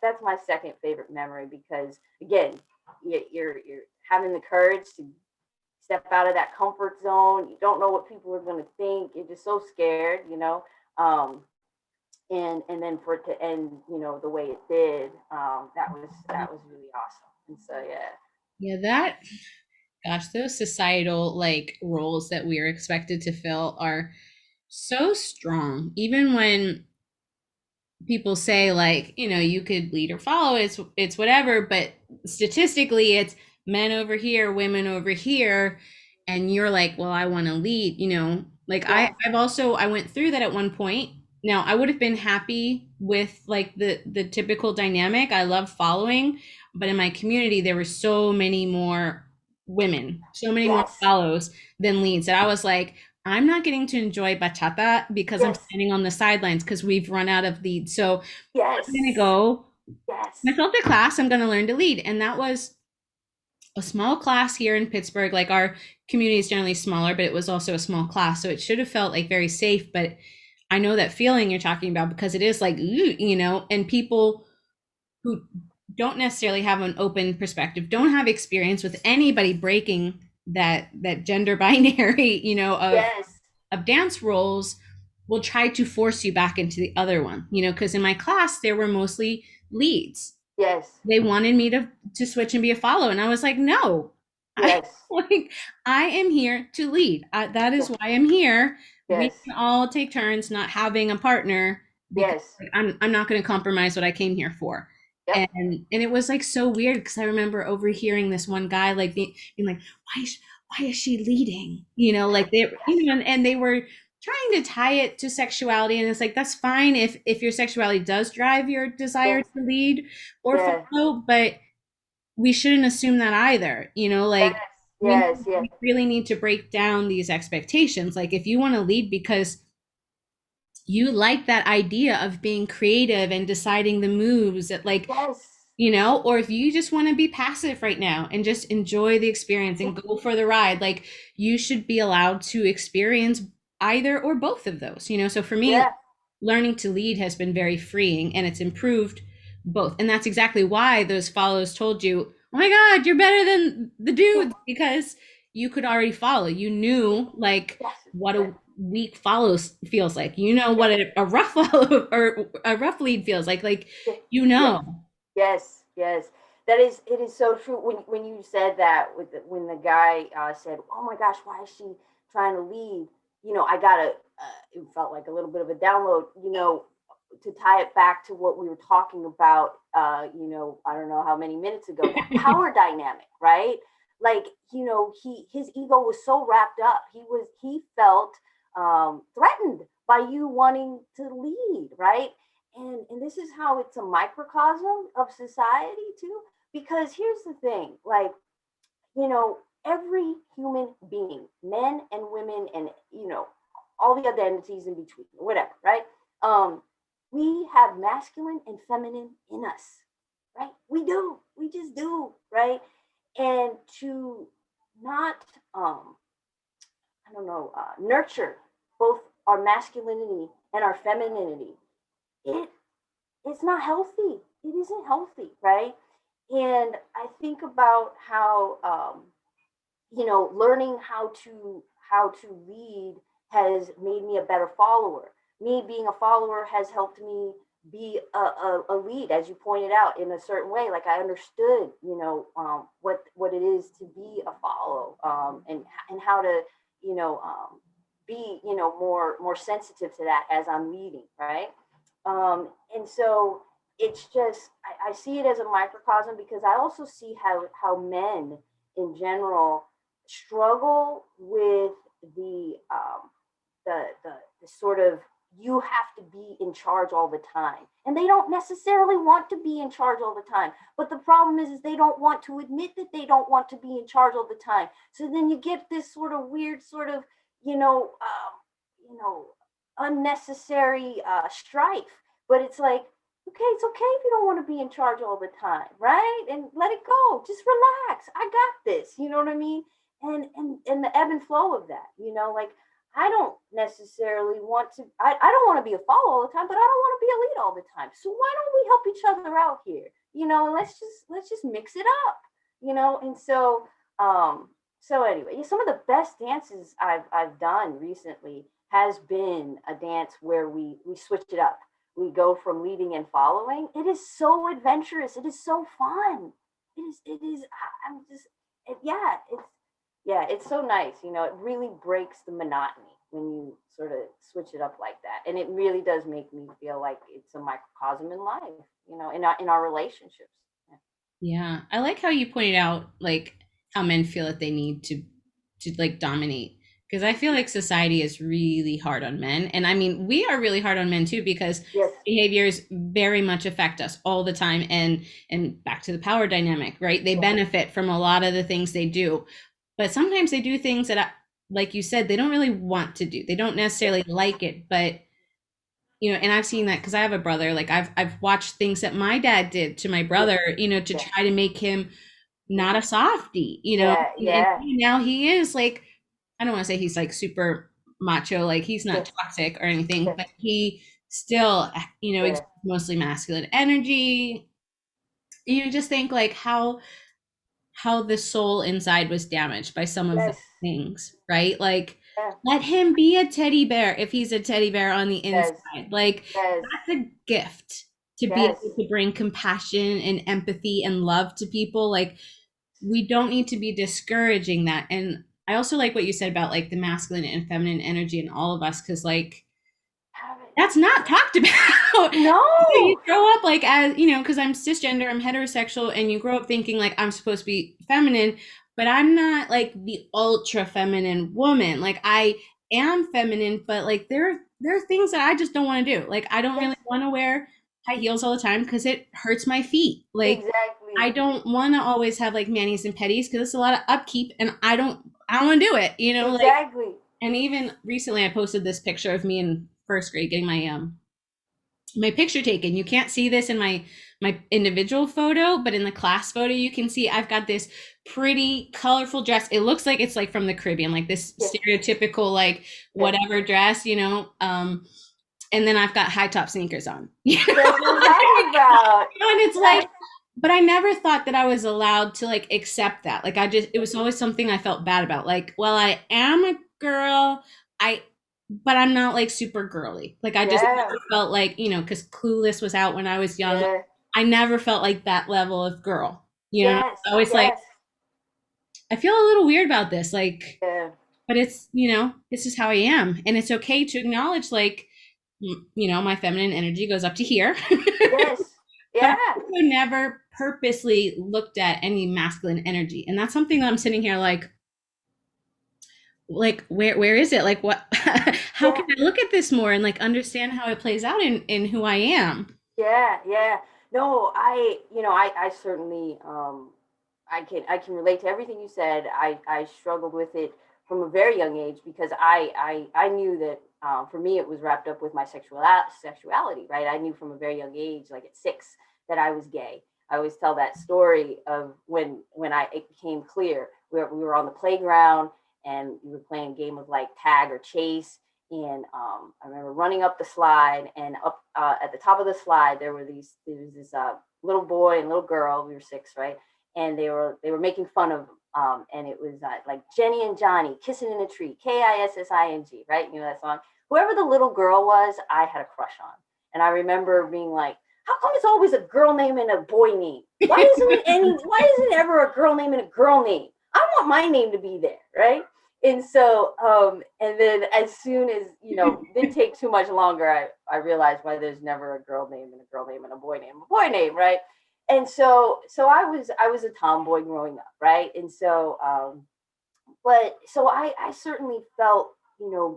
that's my second favorite memory, because again, you're having the courage to step out of that comfort zone. You don't know what people are going to think. You're just so scared, um, and then for it to end, the way it did, that was really awesome. And so yeah. Yeah, that, gosh, those societal like roles that we are expected to fill are so strong. Even when people say like, you could lead or follow, it's whatever, but statistically it's men over here, women over here, and you're like, well, I want to lead, like Yes. I went through that at one point. Now I would have been happy with like the typical dynamic. I love following, but in my community there were so many more women, so many more Yes. follows than leads, that I was like, I'm not getting to enjoy bachata because I'm Yes. standing on the sidelines because we've run out of leads. So I'm going to Yes. go Yes. myself to class. I'm going to learn to lead. And that was a small class here in Pittsburgh. Like our community is generally smaller, but it was also a small class. So it should have felt like very safe. But I know that feeling you're talking about, because it is like, and people who don't necessarily have an open perspective, don't have experience with anybody breaking that gender binary, Yes. of dance roles, will try to force you back into the other one, because in my class there were mostly leads. Yes. They wanted me to switch and be a follow, and I was like, no. I Yes. like, I am here to lead. That is Yes. why I'm here. We Yes. can all take turns not having a partner, because Yes. I'm not going to compromise what I came here for. Yep. And it was like so weird, because I remember overhearing this one guy like being like, why is she leading, like they, Yes. and they were trying to tie it to sexuality, and it's like, that's fine if your sexuality does drive your desire Yes. to lead or Yeah. follow, but we shouldn't assume that either, Yes. like Yes. Yes. we really need to break down these expectations. Like if you want to lead because you like that idea of being creative and deciding the moves, that like, Yes. or if you just want to be passive right now and just enjoy the experience and go for the ride, like you should be allowed to experience either or both of those. So for me, Yeah. learning to lead has been very freeing and it's improved both. And that's exactly why those follows told you, oh my God, you're better than the dudes, because you could already follow. You knew like Yes. what Yes. a weak follows feels like. You know what Yes. a rough follow or a rough lead feels like. Like, Yes. you Yes. know. Yes, yes, it is so true. When you said that, when the guy said, "Oh my gosh, why is she trying to leave?" I got a. It felt like a little bit of a download. To tie it back to what we were talking about. I don't know how many minutes ago, that power dynamic, right? Like, his ego was so wrapped up. He felt threatened by you wanting to lead, right? And this is how it's a microcosm of society too, because here's the thing, like, every human being, men and women, and all the other entities in between, whatever, right? We have masculine and feminine in us, right? We just do, right? And to not I don't know, nurture both our masculinity and our femininity, it it's not healthy. It isn't healthy, right? And I think about how learning how to lead has made me a better follower. Me being a follower has helped me be a lead, as you pointed out, in a certain way. Like, I understood, what it is to be a follow, and how to, be, more sensitive to that as I'm leading, right? And so it's just, I see it as a microcosm, because I also see how men in general struggle with the sort of, you have to be in charge all the time, and they don't necessarily want to be in charge all the time. But the problem is they don't want to admit that they don't want to be in charge all the time. So then you get this sort of weird, sort of, you know you know unnecessary strife. But it's like, okay, it's okay if you don't want to be in charge all the time, right? And let it go. Just relax. I got this. You know what I mean? And the ebb and flow of that. Like, I don't necessarily want to. I don't want to be a follow all the time, but I don't want to be a lead all the time. So why don't we help each other out here? And let's just mix it up. And so anyway, yeah, some of the best dances I've done recently has been a dance where we switch it up. We go from leading and following. It is so adventurous. It is so fun. It is. I'm just. Yeah, it's so nice. It really breaks the monotony when you sort of switch it up like that, and it really does make me feel like it's a microcosm in life. In our relationships. Yeah, I like how you pointed out like how men feel that they need to like dominate, because I feel like society is really hard on men, and I mean we are really hard on men too, because Yes. behaviors very much affect us all the time, and back to the power dynamic, right? They Yeah. benefit from a lot of the things they do, but sometimes they do things that like you said, they don't really want to do. They don't Yeah. necessarily like it, but and I've seen that because I have a brother. Like I've watched things that my dad did to my Yeah. brother, to Yeah. try to make him not a softie, Yeah. and Yeah. now he is like, I don't want to say he's like super macho, like he's not Yes. toxic or anything, Yes. but he still, Yeah. exudes mostly masculine energy. Just think like how the soul inside was damaged by some of the Yes. things, right? Like, Yeah. let him be a teddy bear if he's a teddy bear on the Yes. inside. Like, Yes. that's a gift to be Yes. able to bring compassion and empathy and love to people. Like, we don't need to be discouraging that. And I also like what you said about like the masculine and feminine energy in all of us, because like Have it. that's not talked about. You No. grow up like, as because I'm cisgender, I'm heterosexual, and you grow up thinking like I'm supposed to be feminine, but I'm not like the ultra feminine woman. Like, I am feminine, but like there are things that I just don't want to do. Like, I don't really Yes. want to wear high heels all the time because it hurts my feet. Like, I Exactly. don't want to always have like manis and petties because it's a lot of upkeep, and I don't want to do it. Like, Exactly. and even recently, I posted this picture of me in first grade getting my picture taken. You can't see this in my individual photo, but in the class photo, you can see I've got this pretty colorful dress. It looks like it's like from the Caribbean, like this Yeah. stereotypical like Yeah. whatever dress, and then I've got high top sneakers on. That's what I'm talking about. And it's like, Yes. but I never thought that I was allowed to like accept that. Like it was always something I felt bad about. Like, well, I am a girl, I, but I'm not like super girly. Like I just Yeah. never felt like, because Clueless was out when I was young. Yeah. I never felt like that level of girl. Yes. I always like, Yes. I feel a little weird about this. Like, Yeah. but this is how I am. And it's okay to acknowledge like, my feminine energy goes up to here. Yes. But I Yeah. also never purposely looked at any masculine energy. And that's something that I'm sitting here like where is it? Like what how Yeah. can I look at this more and like understand how it plays out in who I am? Yeah. Yeah. No, I certainly I can relate to everything you said. I struggled with it from a very young age because I knew that for me it was wrapped up with my sexuality, right? I knew from a very young age, like at 6, that I was gay. I always tell that story of when it became clear. We were on the playground and we were playing a game of like tag or chase. And I remember running up the slide, and up at the top of the slide there was this little boy and little girl. We were 6, right? And they were making fun of and it was like Jenny and Johnny kissing in a tree, Kissing, right? You know that song. Whoever the little girl was, I had a crush on, and I remember being like, how come it's always a girl name and a boy name? Why isn't it ever a girl name and a girl name? I want my name to be there, right? And so and then as soon as didn't take too much longer, I realized why there's never a girl name and a girl name and a boy name, right? And so I was a tomboy growing up, right? And so but so I certainly felt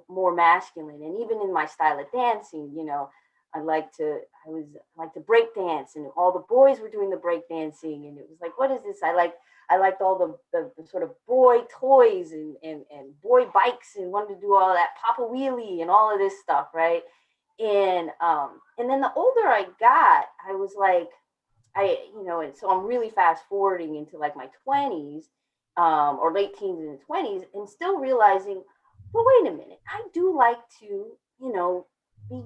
more masculine, and even in my style of dancing, I like to break dance, and all the boys were doing the break dancing, and it was like, what is this? I liked all the sort of boy toys and boy bikes, and wanted to do all that Papa Wheelie and all of this stuff, right? And then the older I got, I was like, and so I'm really fast forwarding into like my 20s, or late teens and 20s, and still realizing, well, wait a minute, I do like to, be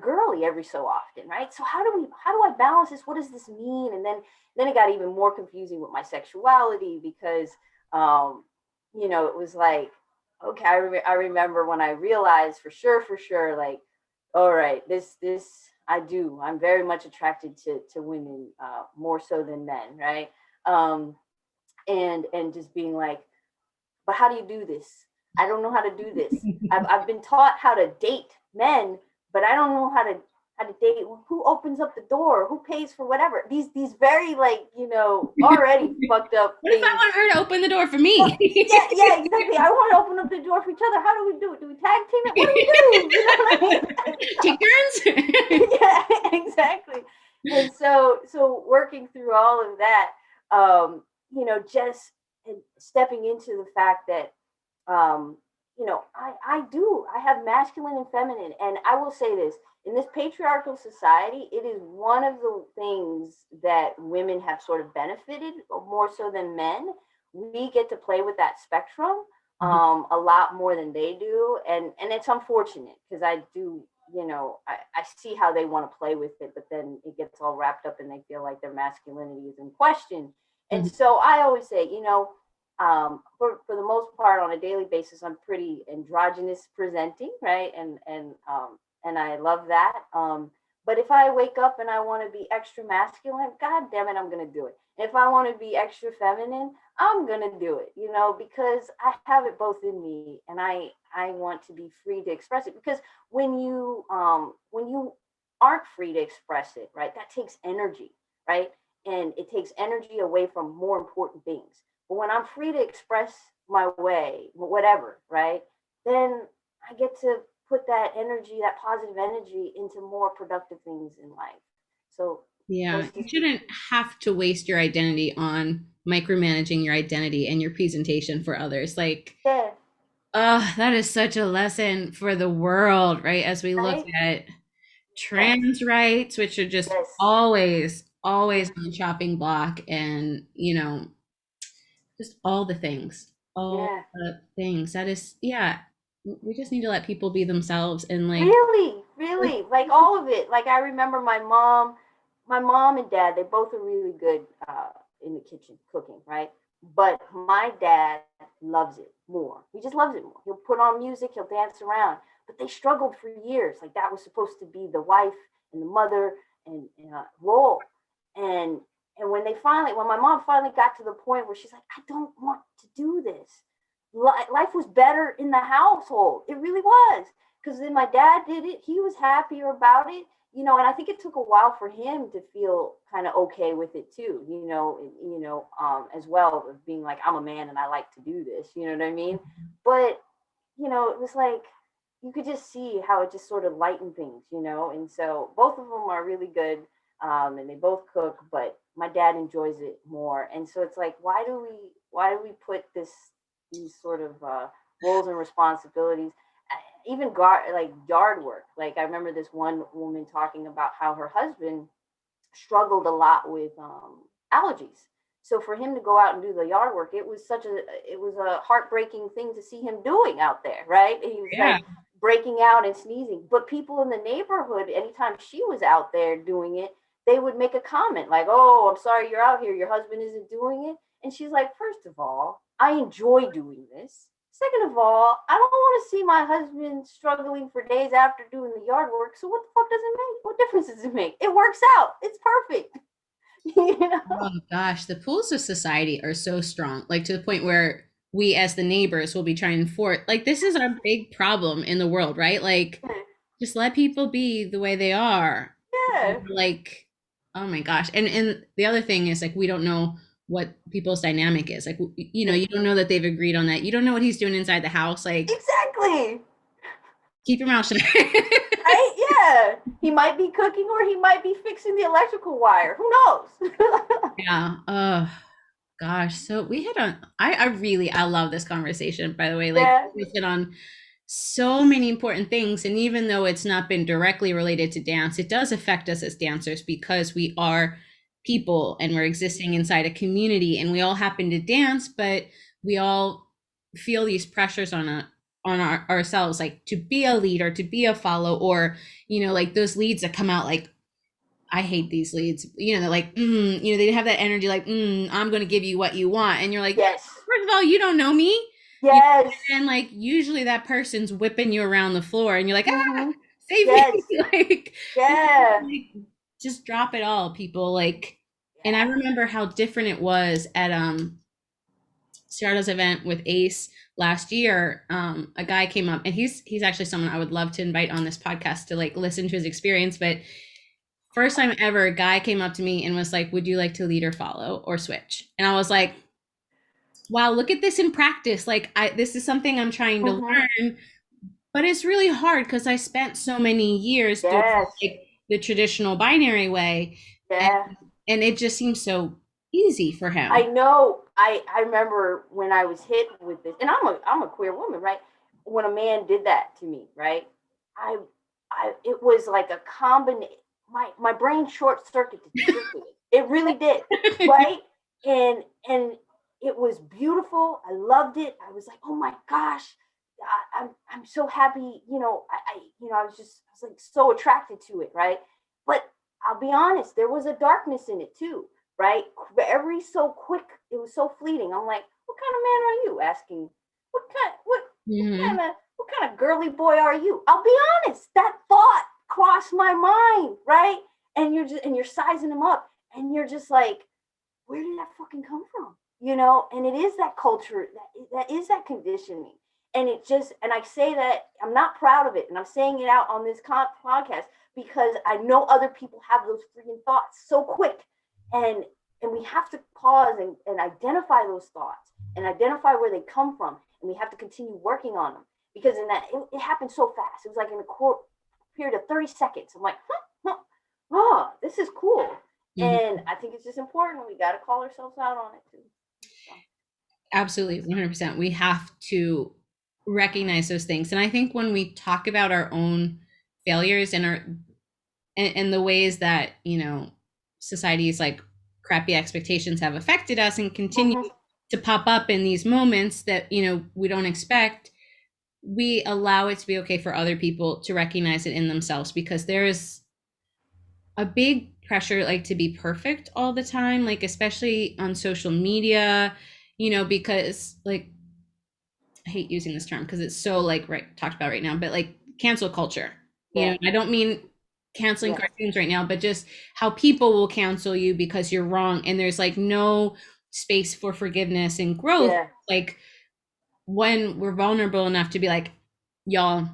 girly every so often, right? So how do I balance this? What does this mean? And then it got even more confusing with my sexuality because, it was like, okay, I remember when I realized for sure, like, all right, this I'm very much attracted to women, more so than men, right? Um, and just being like, but how do you do this? I don't know how to do this. I've been taught how to date men, but I don't know how to date. Who opens up the door? Who pays for whatever? These very, like, already fucked up What if I things. want her to open the door for Well, me? yeah, yeah, exactly. I want to open up the door for each other. How do we do it? Do we tag team it? What do we do? You know what I mean? Take turns? Yeah, exactly. And so working through all of that, just stepping into the fact that, I have masculine and feminine. And I will say this, in this patriarchal society, it is one of the things that women have sort of benefited more so than men. We get to play with that spectrum a lot more than they do. And it's unfortunate because I do, I see how they want to play with it, but then it gets all wrapped up and they feel like their masculinity is in question. And so I always say, for the most part, on a daily basis, I'm pretty androgynous presenting, right? And I love that. But if I wake up and I want to be extra masculine, God damn it, I'm gonna do it. If I want to be extra feminine, I'm gonna do it, because I have it both in me, and I want to be free to express it. Because when you aren't free to express it, right, that takes energy, right, and it takes energy away from more important things. But when I'm free to express my way, whatever, right, then I get to put that energy, that positive energy, into more productive things in life. So Yeah, let's you just be. shouldn't have to waste your identity on micromanaging your identity and your presentation for others. Like, Yeah, that is such a lesson for the world, right? As we look right? at Yes, trans rights, which are just yes, always always on the chopping block, and just all the things, all Yeah. the things. That is, yeah, we just need to let people be themselves and like, Really, really, like all of it. Like I remember my mom and dad, they both are really good in the kitchen cooking, right? But my dad loves it more. He just loves it more. He'll put on music, he'll dance around. But they struggled for years. Like that was supposed to be the wife and the mother and role. And and when my mom finally got to the point where she's like, I don't want to do this. Life was better in the household. It really was, because then my dad did it. He was happier about it, and I think it took a while for him to feel kind of okay with it too, as well as being like, I'm a man and I like to do this, you know what I mean? But, it was like, you could just see how it just sort of lightened things, and so both of them are really good. And they both cook, but my dad enjoys it more. And so it's like, why do we put these sort of roles and responsibilities, even like yard work. Like I remember this one woman talking about how her husband struggled a lot with allergies. So for him to go out and do the yard work, it was a heartbreaking thing to see him doing out there, right? And he was yeah, like breaking out and sneezing. But people in the neighborhood, anytime she was out there doing it, they would make a comment like, "Oh, I'm sorry you're out here. Your husband isn't doing it." And she's like, "First of all, I enjoy doing this. Second of all, I don't want to see my husband struggling for days after doing the yard work. So what the fuck does it make? What difference does it make? It works out. It's perfect." you know? oh gosh, the pools of society are so strong, like to the point where we as the neighbors will be trying for like this is our big problem in the world, right? Like just let people be the way they are. Yeah. Like, oh my gosh. And the other thing is like we don't know what people's dynamic is. Like you don't know that they've agreed on that. You don't know what he's doing inside the house. Like Exactly. keep your mouth shut. Right? Yeah. He might be cooking or he might be fixing the electrical wire. Who knows? Yeah. Oh gosh. So we hit on I love this conversation, by the way. Like Yeah. we hit on so many important things. And even though it's not been directly related to dance, it does affect us as dancers because we are people and we're existing inside a community and we all happen to dance, but we all feel these pressures ourselves, like to be a leader, to be a follow, or like those leads that come out like I hate these leads. They're like, they have that energy like, I'm going to give you what you want. And you're like, Yes. first of all, you don't know me. You Yes. and like usually that person's whipping you around the floor and you're like, Mm-hmm. save me. Yes. like, Yeah. just drop it all, people. Like, and I Yeah. remember how different it was at Ciarda's event with Ace last year. A guy came up and he's actually someone I would love to invite on this podcast to like listen to his experience. But first time ever, a guy came up to me and was like, would you like to lead or follow or switch? And I was like, wow, look at this in practice. Like this is something I'm trying to Mm-hmm. learn, but it's really hard because I spent so many years doing Yes. like the traditional binary way, and Yeah. and it just seems so easy for I him. know. I remember when I was hit with this, and I'm a queer woman, right? When a man did that to me, right? I I it was like a combination. My brain circuited. It really did, right? And it was beautiful. I loved it. I was like, oh my gosh, I'm so happy. I was like so attracted to it, right? But I'll be honest, there was a darkness in it too, right? Every so quick, it was so fleeting. I'm like, what kind of man are you? Asking, what Hmm. kind of girly boy are you? I'll be honest, that thought crossed my mind, right? And you're sizing him up, and you're just like, where did that fucking come from? And it is that culture, that is that conditioning. And I say that I'm not proud of it, and I'm saying it out on this podcast because I know other people have those freaking thoughts so quick, and and we have to pause and identify those thoughts and identify where they come from, and we have to continue working on them because it happened so fast. It was like in a quote period of 30 seconds. I'm like, oh, this is cool. Hmm. And I think it's just important. We got to call ourselves out on it too. So, Absolutely, 100%. We have to recognize those things, and I think when we talk about our own failures and the ways that society's like crappy expectations have affected us and continue Hmm. to pop up in these moments that, we don't expect, we allow it to be okay for other people to recognize it in themselves, because there is a big pressure like to be perfect all the time, like especially on social media, because like I hate using this term because it's so like right talked about right now, but like cancel culture. Yeah. I don't mean canceling Yes. cartoons right now, but just how people will cancel you because you're wrong, and there's like no space for forgiveness and growth. Yeah. Like when we're vulnerable enough to be like, y'all,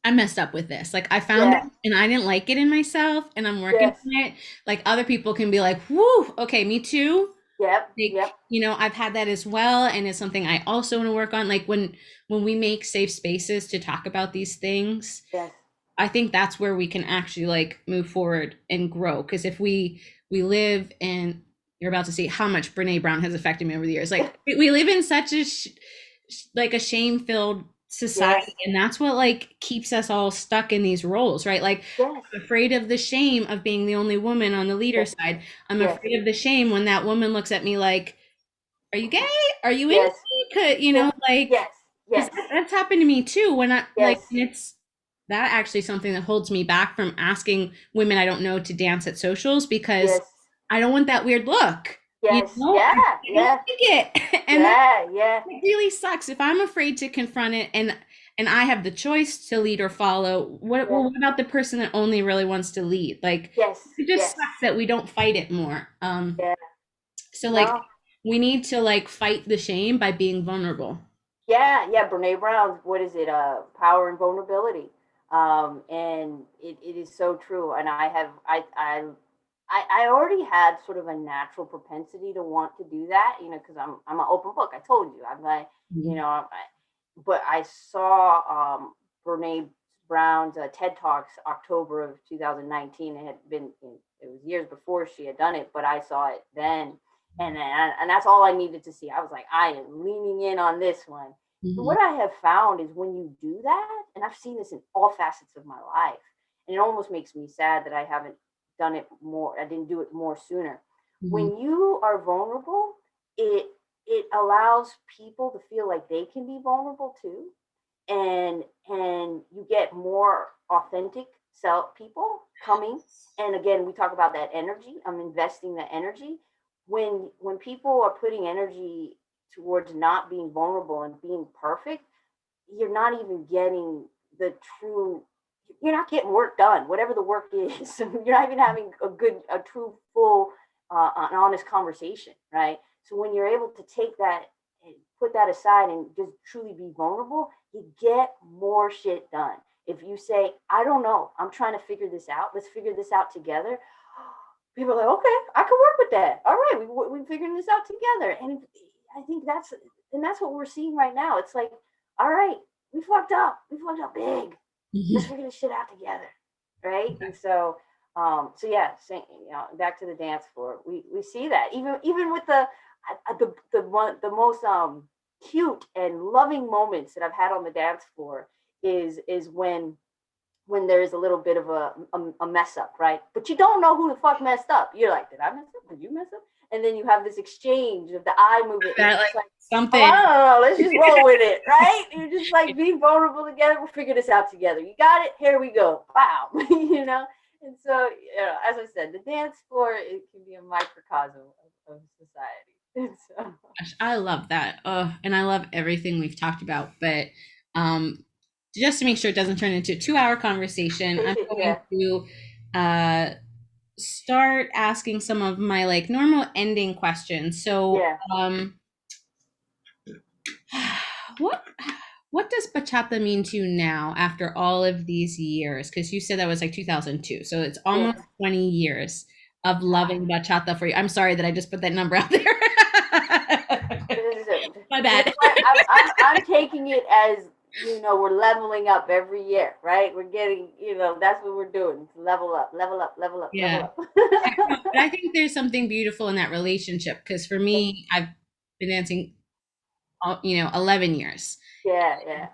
I messed up with this. Like I found it Yeah. and I didn't like it in myself and I'm working Yes. on it. Like other people can be like, whoo, okay, me too. Yep. Like, Yep. I've had that as well. And it's something I also want to work on. Like when we make safe spaces to talk about these things, Yes. I think that's where we can actually like move forward and grow. Because if we live in, you're about to see how much Brene Brown has affected me over the years. Like we live in such a like a shame filled Yes. society, and that's what like keeps us all stuck in these roles, right? Like Yes. I'm afraid of the shame of being the only woman on the leader Yes. side. I'm Yes. afraid of the shame when that woman looks at me like, are you gay? Are you into Yes. me? Could Yes. like, Yes. because Yes. that's happened to me too. When I like, Yes. and it's that actually something that holds me back from asking women I don't know to dance at socials, because Yes. I don't want that weird look. Yes. Yeah. I don't Yeah. like it, and that Yeah. Yeah. it really sucks if I'm afraid to confront it, and I have the choice to lead or follow. Yeah. What about the person that only really wants to lead? Like Yes. it just Yes. sucks that we don't fight it more. Yeah. So like No. we need to like fight the shame by being vulnerable. Yeah, yeah, Brene Brown's, what is it? Power and vulnerability. And it is so true. And I already had sort of a natural propensity to want to do that, because I'm an open book. I told you, I'm like, you Mhm. know, but I saw Brene Brown's TED Talks October of 2019. It was years before she had done it, but I saw it then, and that's all I needed to see. I was like, I am leaning in on this one. And Mhm. what I have found is when you do that, and I've seen this in all facets of my life, and it almost makes me sad that I haven't done it more. I didn't do it more sooner. Mhm. When you are vulnerable, it it allows people to feel like they can be vulnerable too, and you get more authentic self people coming. And again, we talk about that energy. I'm investing that energy. When people are putting energy towards not being vulnerable and being perfect, you're not even getting the true, you're not getting work done, whatever the work is. You're not even having a true, full, an honest conversation, right? So when you're able to take that and put that aside and just truly be vulnerable, you get more shit done. If you say, I don't know, I'm trying to figure this out, let's figure this out together. People are like, okay, I can work with that. All right, we're figuring this out together. And I think that's what we're seeing right now. It's like, all right, we fucked up. We fucked up big. Let's Mhm. figure this shit out together, right? And so yeah, back to the dance floor. We see that even with the most cute and loving moments that I've had on the dance floor is when there's a little bit of a mess up, right? But you don't know who the fuck messed up. You're like, did I mess up? Did you mess up? And then you have this exchange of the eye movement. It's That just like like, oh, I something. don't know, let's just roll with it, right? You're just like being vulnerable together. We'll figure this out together. You got it? Here we go. Wow. And so, as I said, the dance floor, it can be a microcosm of society. And so, Gosh, I love that. And I love everything we've talked about. But um, just to make sure it doesn't turn into a 2 hour conversation, I'm going yeah, to uh, start asking some of my like normal ending questions. So, yeah, what what does bachata mean to you now after all of these years? Because you said that was like 2002, so it's yeah. almost 20 years of loving bachata for you. I'm sorry that I just put that number out there. My You know bad. what? I'm taking it as, we're leveling up every year, right? We're getting, that's what we're doing. Level up, level up, level up, level Yeah. up. But I think there's something beautiful in that relationship, because for me, I've been dancing, 11 years. Yeah, yeah,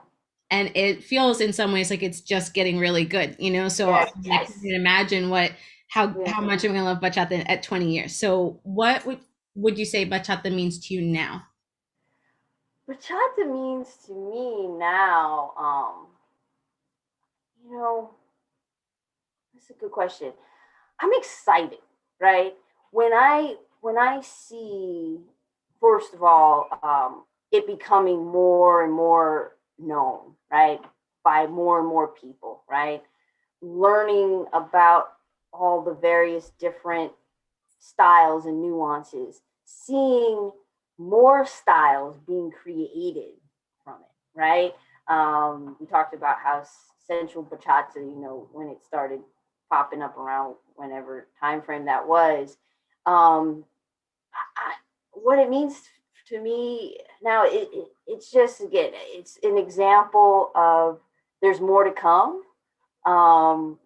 And it feels in some ways like it's just getting really good, so I yes, can't yes, imagine what how Yeah. much I'm gonna love bachata at 20 years. So what would you say bachata means to you now? Bachata means to me now, you know, that's a good question. I'm excited, right? When I see, first of all, it becoming more and more known, right, by more and more people, right? Learning about all the various different styles and nuances, seeing more styles being created from it, right? We talked about how Central Bachata, when it started popping up around whenever time frame that was. Um, what it means to me now, it's just, again, it's an example of there's more to come. Um,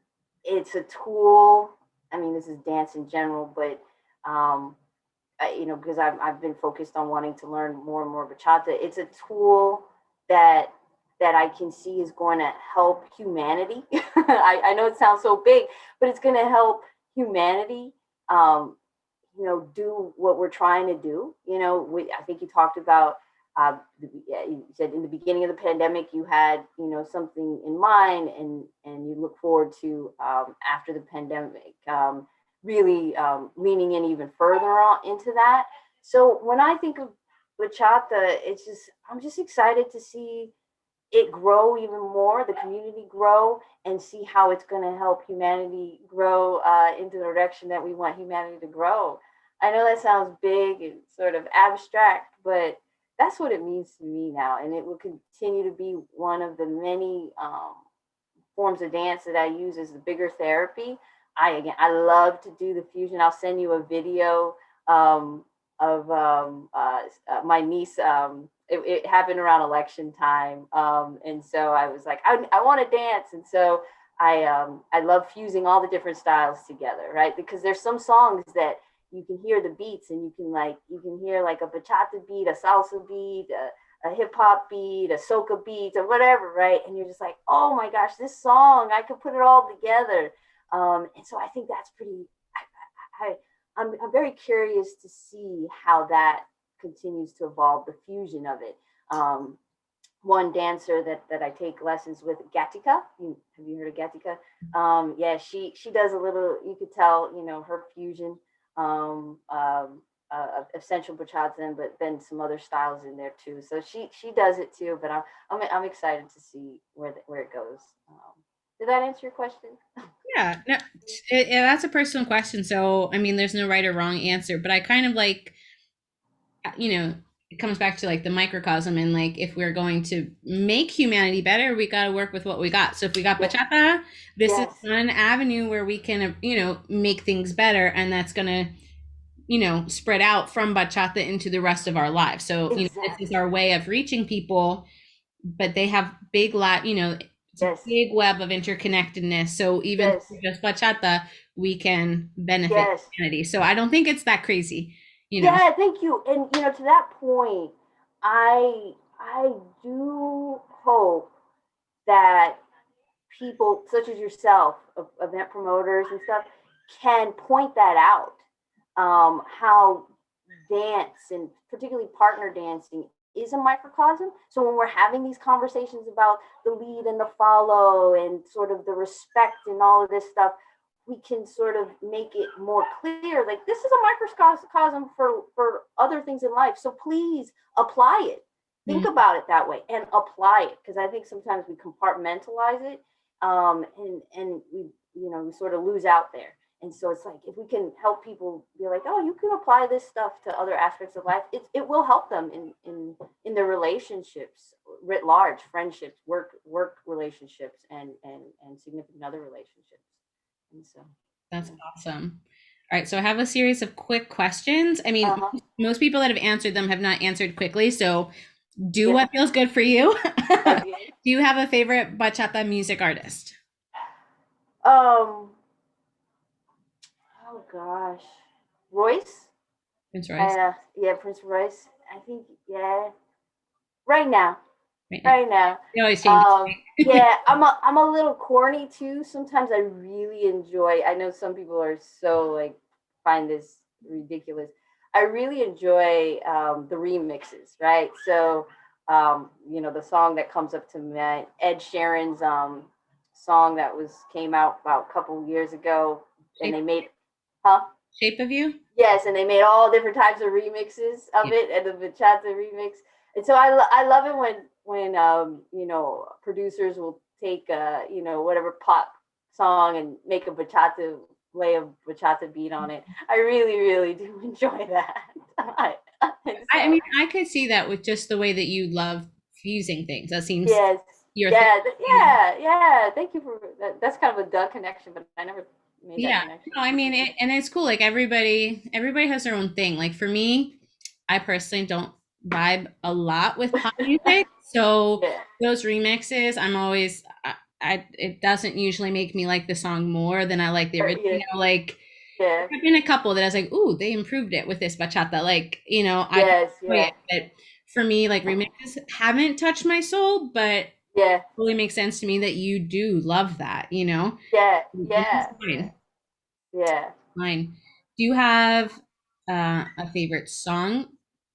it's a tool. I mean, this is dance in general, but because I've been focused on wanting to learn more and more bachata. It's a tool that I can see is going to help humanity. I know it sounds so big, but it's going to help humanity. Um, do what we're trying to do. I think you talked about. You said in the beginning of the pandemic, you had something in mind, and you look forward to after the pandemic. Really leaning in even further into that. So when I think of bachata, I'm just excited to see it grow even more, the community grow, and see how it's going to help humanity grow into the direction that we want humanity to grow. I know that sounds big and sort of abstract, but that's what it means to me now, and it will continue to be one of the many forms of dance that I use as the bigger therapy. I love to do the fusion. I'll send you a video of my niece. It happened around election time, and so I was like, I want to dance, and so I love fusing all the different styles together, right? Because there's some songs that you can hear the beats, and you can hear like a bachata beat, a salsa beat, a hip hop beat, a soca beat, or whatever, right? And you're just like, oh my gosh, this song, I could put it all together. And so I think that's pretty. I'm very curious to see how that continues to evolve, the fusion of it. One dancer that I take lessons with, Gatika. Have you heard of Gatika? Yeah, she does a little. You could tell, her fusion. Um, um, Essential bachata, but then some other styles in there too. So she does it too. But I'm excited to see where it goes. Did that answer your question? Yeah, no, that's a personal question. So, I mean, there's no right or wrong answer, but I kind of like, you know, it comes back to like the microcosm and like if we're going to make humanity better, we got to work with what we got. So if we got Yes. bachata, this is Yes. one avenue where we can, make things better, and that's going to, spread out from bachata into the rest of our lives. So, this is Exactly. our way of reaching people, but they have big it's a Yes. big web of interconnectedness. So even Yes. through just bachata, we can benefit Yes. humanity. So I don't think it's that crazy. Yeah, thank you. And to that point, I do hope that people such as yourself, event promoters and stuff, can point that out. How dance, and particularly partner dancing, is a microcosm. So when we're having these conversations about the lead and the follow and sort of the respect and all of this stuff, we can sort of make it more clear, like this is a microcosm for other things in life. So please apply it. Think Mhm. about it that way and apply it, because I think sometimes we compartmentalize it, and we sort of lose out there. And so it's like, if we can help people be like, oh, you can apply this stuff to other aspects of life, it will help them in their relationships writ large, friendships, work relationships, and significant other relationships. And so, That's yeah. awesome. All right, so I have a series of quick questions. I mean, Uh-huh. most people that have answered them have not answered quickly, so do Yeah. what feels good for you. Okay. Do you have a favorite bachata music artist? Um, oh gosh. Royce? Prince Royce. Yeah, Prince Royce. I think, yeah. Right now. Right now. right now. It always changes. Yeah, I'm a little corny too. Sometimes I really enjoy. I know some people are so like find this ridiculous. I really enjoy the remixes, right? So, the song that comes up to me, Ed Sheeran's song that was came out about a couple years ago, and Shape, they made, huh? shape of you. Yes, and they made all different types of remixes of Yeah. it, and the bachata remix. And so I love it when producers will take whatever pop song and make a bachata, lay a bachata beat on it. I really really do enjoy that. And I so mean, I could see that with just the way that you love fusing things. That seems yes, your thing. yeah, yeah, yeah. Thank you for that. That's kind of a duh connection, but I never made that Yeah. connection. No, I mean it, and it's cool. Like everybody has their own thing. Like for me, I personally don't vibe a lot with pop music. So Yeah, those remixes, I'm always it doesn't usually make me like the song more than I like the original. yeah, Like yeah. there've been a couple that I was like, ooh, they improved it with this bachata. Like, I can Yes, enjoy yeah, it. But for me, like remixes haven't touched my soul, but it yeah, really makes sense to me that you do love that. yeah, Which is yeah, yeah, fine. yeah. Fine. Do you have a favorite song,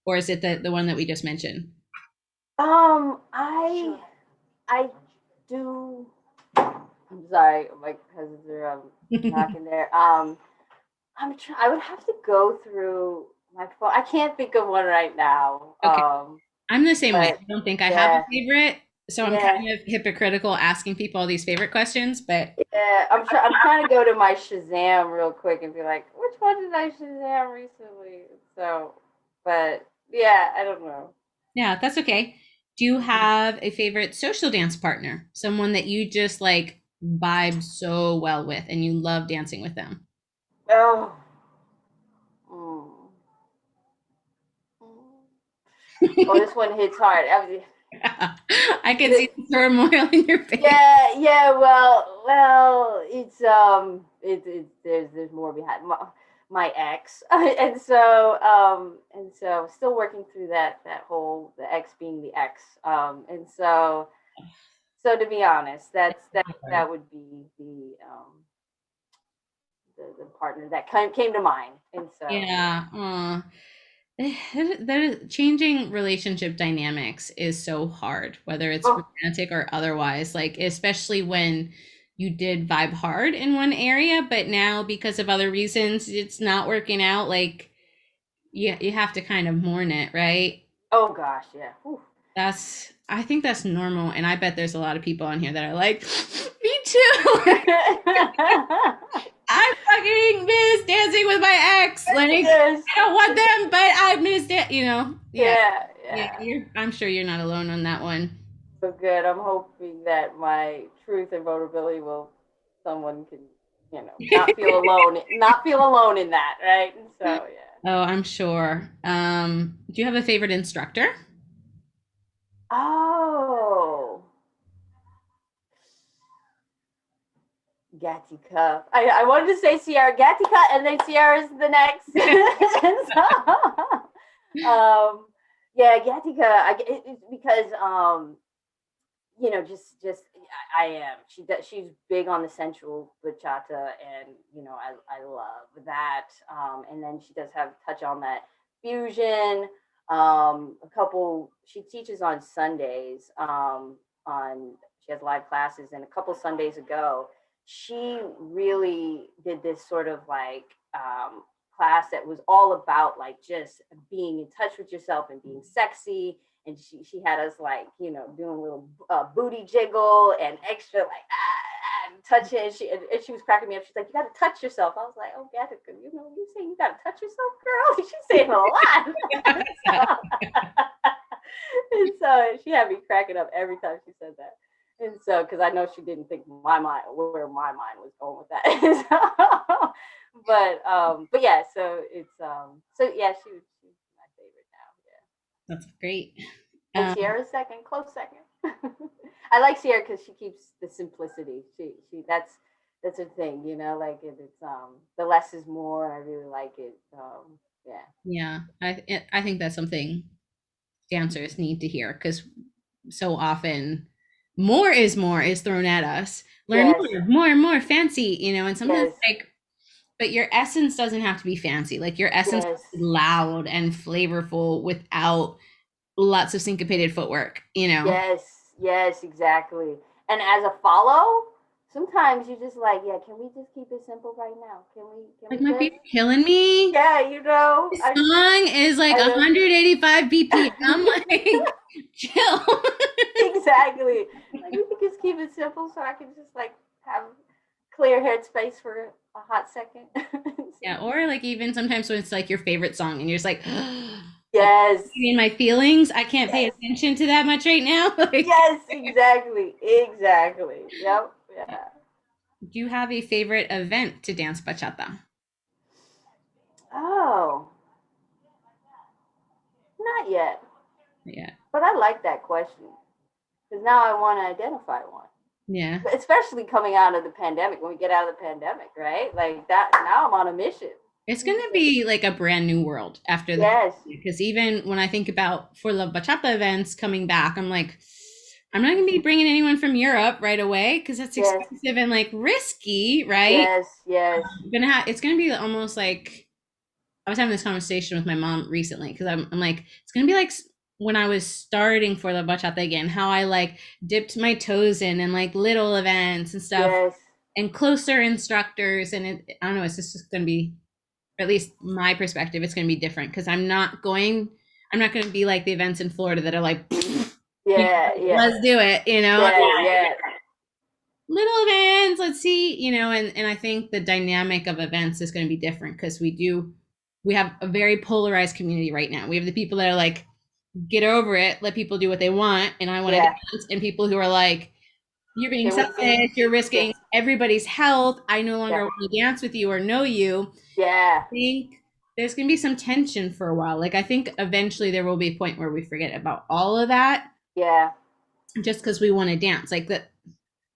or is it the one that we just mentioned? I do. I'm sorry, my cousins are knocking there. I would have to go through my phone. I can't think of one right now. Okay, I'm the same way. But I don't think I have a yeah, favorite, so I'm yeah, kind of hypocritical asking people all these favorite questions, but yeah. I'm trying to go to my Shazam real quick and be like, which one did I Shazam recently? So, but yeah, I don't know. yeah, that's okay. Do you have a favorite social dance partner? Someone that you just like vibe so well with and you love dancing with them? Oh. Mm. Oh, this one hits hard. I can see the turmoil in your face. Yeah, yeah. Well, it's there's more behind my ex, and so still working through that whole the ex being the ex, and so to be honest, that would be the partner that came to mind, and so yeah. Yeah. Aw. The changing relationship dynamics is so hard, whether it's Oh, romantic or otherwise. Like, especially when you did vibe hard in one area, but now because of other reasons, it's not working out. Like, you have to kind of mourn it, right? oh gosh, yeah. Whew. I think that's normal. And I bet there's a lot of people on here that are like, me too. I fucking miss dancing with my ex. Like, Yes. I don't want them, but I miss it. Yeah. Yeah, Yeah, yeah. I'm sure you're not alone on that one. So good. I'm hoping that my truth and vulnerability will someone can, not feel alone in that, right? And so yeah. Oh, I'm sure. Do you have a favorite instructor? Oh, Gatika. I wanted to say Sierra Gatika, and then Sierra's the next. And so, yeah, Gatika. It's because just I am. She's big on the sensual bachata, and I love that. And then she does have touch on that fusion. A couple. She teaches on Sundays. On She has live classes, and a couple Sundays ago, she really did this sort of like class that was all about like just being in touch with yourself and being sexy, and she had us like doing a little booty jiggle and extra like and touching. And she was cracking me up. She's like, "You got to touch yourself." I was like, "Oh, Gatica, you say you got to touch yourself, girl?" She's saying a lot. And so she had me cracking up every time she said that. And so, because I know she didn't think where my mind was going with that. But yeah, so yeah, she's my favorite now. Yeah. That's great. And Um, Sierra's second, close second. I like Sierra because she keeps the simplicity. She that's her thing, like it's the less is more. I really like it. Yeah. yeah, I think that's something dancers need to hear because so often more is thrown at us. Learn Yes, more and more fancy, and sometimes yes, like, but your essence doesn't have to be fancy. Like your essence yes, is loud and flavorful without lots of syncopated footwork. yes, yes, exactly. And as a follow, sometimes you're just like, yeah, can we just keep it simple right now? Can Like we my just, feet are killing me. yeah, you know, This song is like I know. 185 BPM. Like, chill. Exactly. Like we can just keep it simple so I can just like have clear headspace for a hot second. Yeah, or like even sometimes when it's like your favorite song and you're just like Yes. in my feelings, I can't pay Yes. attention to that much right now. Like, Yes, exactly. Exactly. Yep. Yeah. do you have a favorite event to dance bachata? Oh, not yet. Yeah. But I like that question because now I want to identify one. Yeah. Especially coming out of the pandemic, when we get out of the pandemic, right? Like that, now I'm on a mission. It's going to be like a brand new world after the Yes, because even when I think about for the bachata events coming back, I'm like, I'm not going to be bringing anyone from Europe right away because that's yes, expensive and like risky, right? yes, yes, It's gonna be almost like I was having this conversation with my mom recently because I'm like it's gonna be like when I was starting for the bachata again, how I like dipped my toes in and like little events and stuff yes, and closer instructors and I don't know, it's just gonna be, or at least my perspective, it's gonna be different because I'm not gonna be like the events in Florida that are like, yeah, yeah, let's do it. yeah, yeah, Little events, let's see. And I think the dynamic of events is going to be different because we have a very polarized community right now. We have the people that are like, get over it, let people do what they want, and I want to yeah. dance, and people who are like, you're being Can we just, selfish, you're yes, risking everybody's health, I no yeah, longer want to dance with you or know you. yeah, I think there's going to be some tension for a while. Like I think eventually there will be a point where we forget about all of that yeah. just because we want to dance. Like that.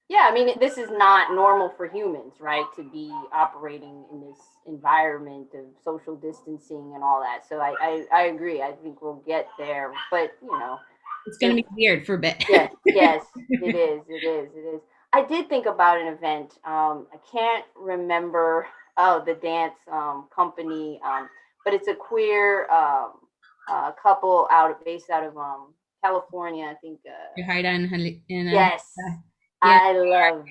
Yeah, I mean, this is not normal for humans, right? To be operating in this environment of social distancing and all that. So I agree. I think we'll get there. But, It's going just, to be weird for a bit. yeah, yes, it is. It is. It is. I did think about an event. I can't remember, the dance company, but it's a queer couple based out of California, I think. Harda and Yes, yeah, I love.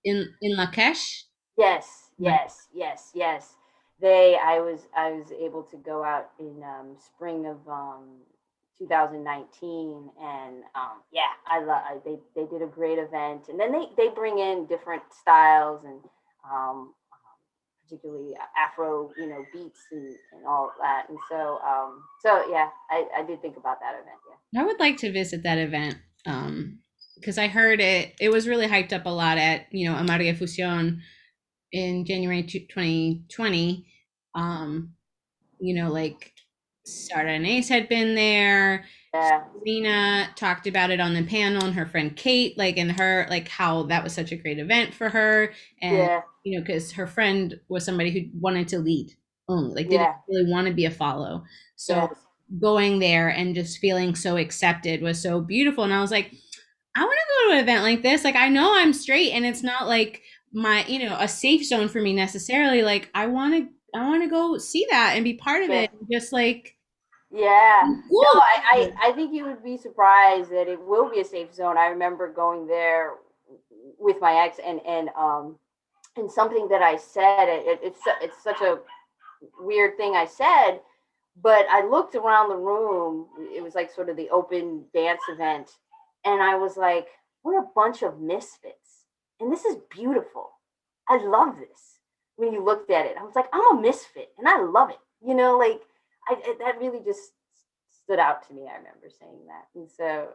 in Lakesh. Yes, Like, yes, yes, yes. I was able to go out in spring of 2019, and yeah, they did a great event, and then they bring in different styles and particularly Afro, beats and all that, and so yeah, I did think about that event. I would like to visit that event because I heard it was really hyped up a lot at Amaria Fusion in January 2020. Um, like Sarah and Ace had been there. Yeah, Serena talked about it on the panel, and her friend Kate, like, and her, like, how that was such a great event for her. And, yeah, because her friend was somebody who wanted to lead only, like, didn't yeah, really want to be a follow. So yes, going there and just feeling so accepted was so beautiful. And I was like, I want to go to an event like this. Like, I know I'm straight and it's not like a safe zone for me necessarily. Like, I want to go see that and be part of yeah. it. Just like, Yeah. No, cool. I think you would be surprised that it will be a safe zone. I remember going there with my ex, and something that I said, it's such a weird thing I said, but I looked around the room. It was like sort of the open dance event, and I was like, we're a bunch of misfits, and this is beautiful. I love this. When you looked at it, I was like, I'm a misfit, and I love it. Like that really just stood out to me. I remember saying that, and so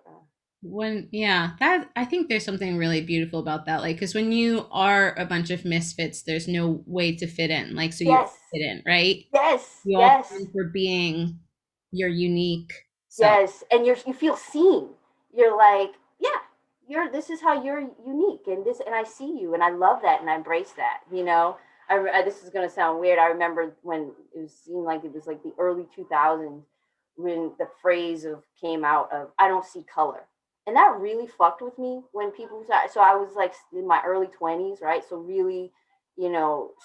When yeah, that I think there's something really beautiful about that. Like, because when you are a bunch of misfits, there's no way to fit in. Like, so you yes, all fit in, right? yes, You all fit yes, in for being your unique self. yes, and you feel seen. You're like, yeah, this is how you're unique, and I see you, and I love that, and I embrace that. This is gonna sound weird. I remember when it seemed like it was like the early 2000s when the phrase of came out of I don't see color. And that really fucked with me when people started. So I was like in my early 20s, right? So really,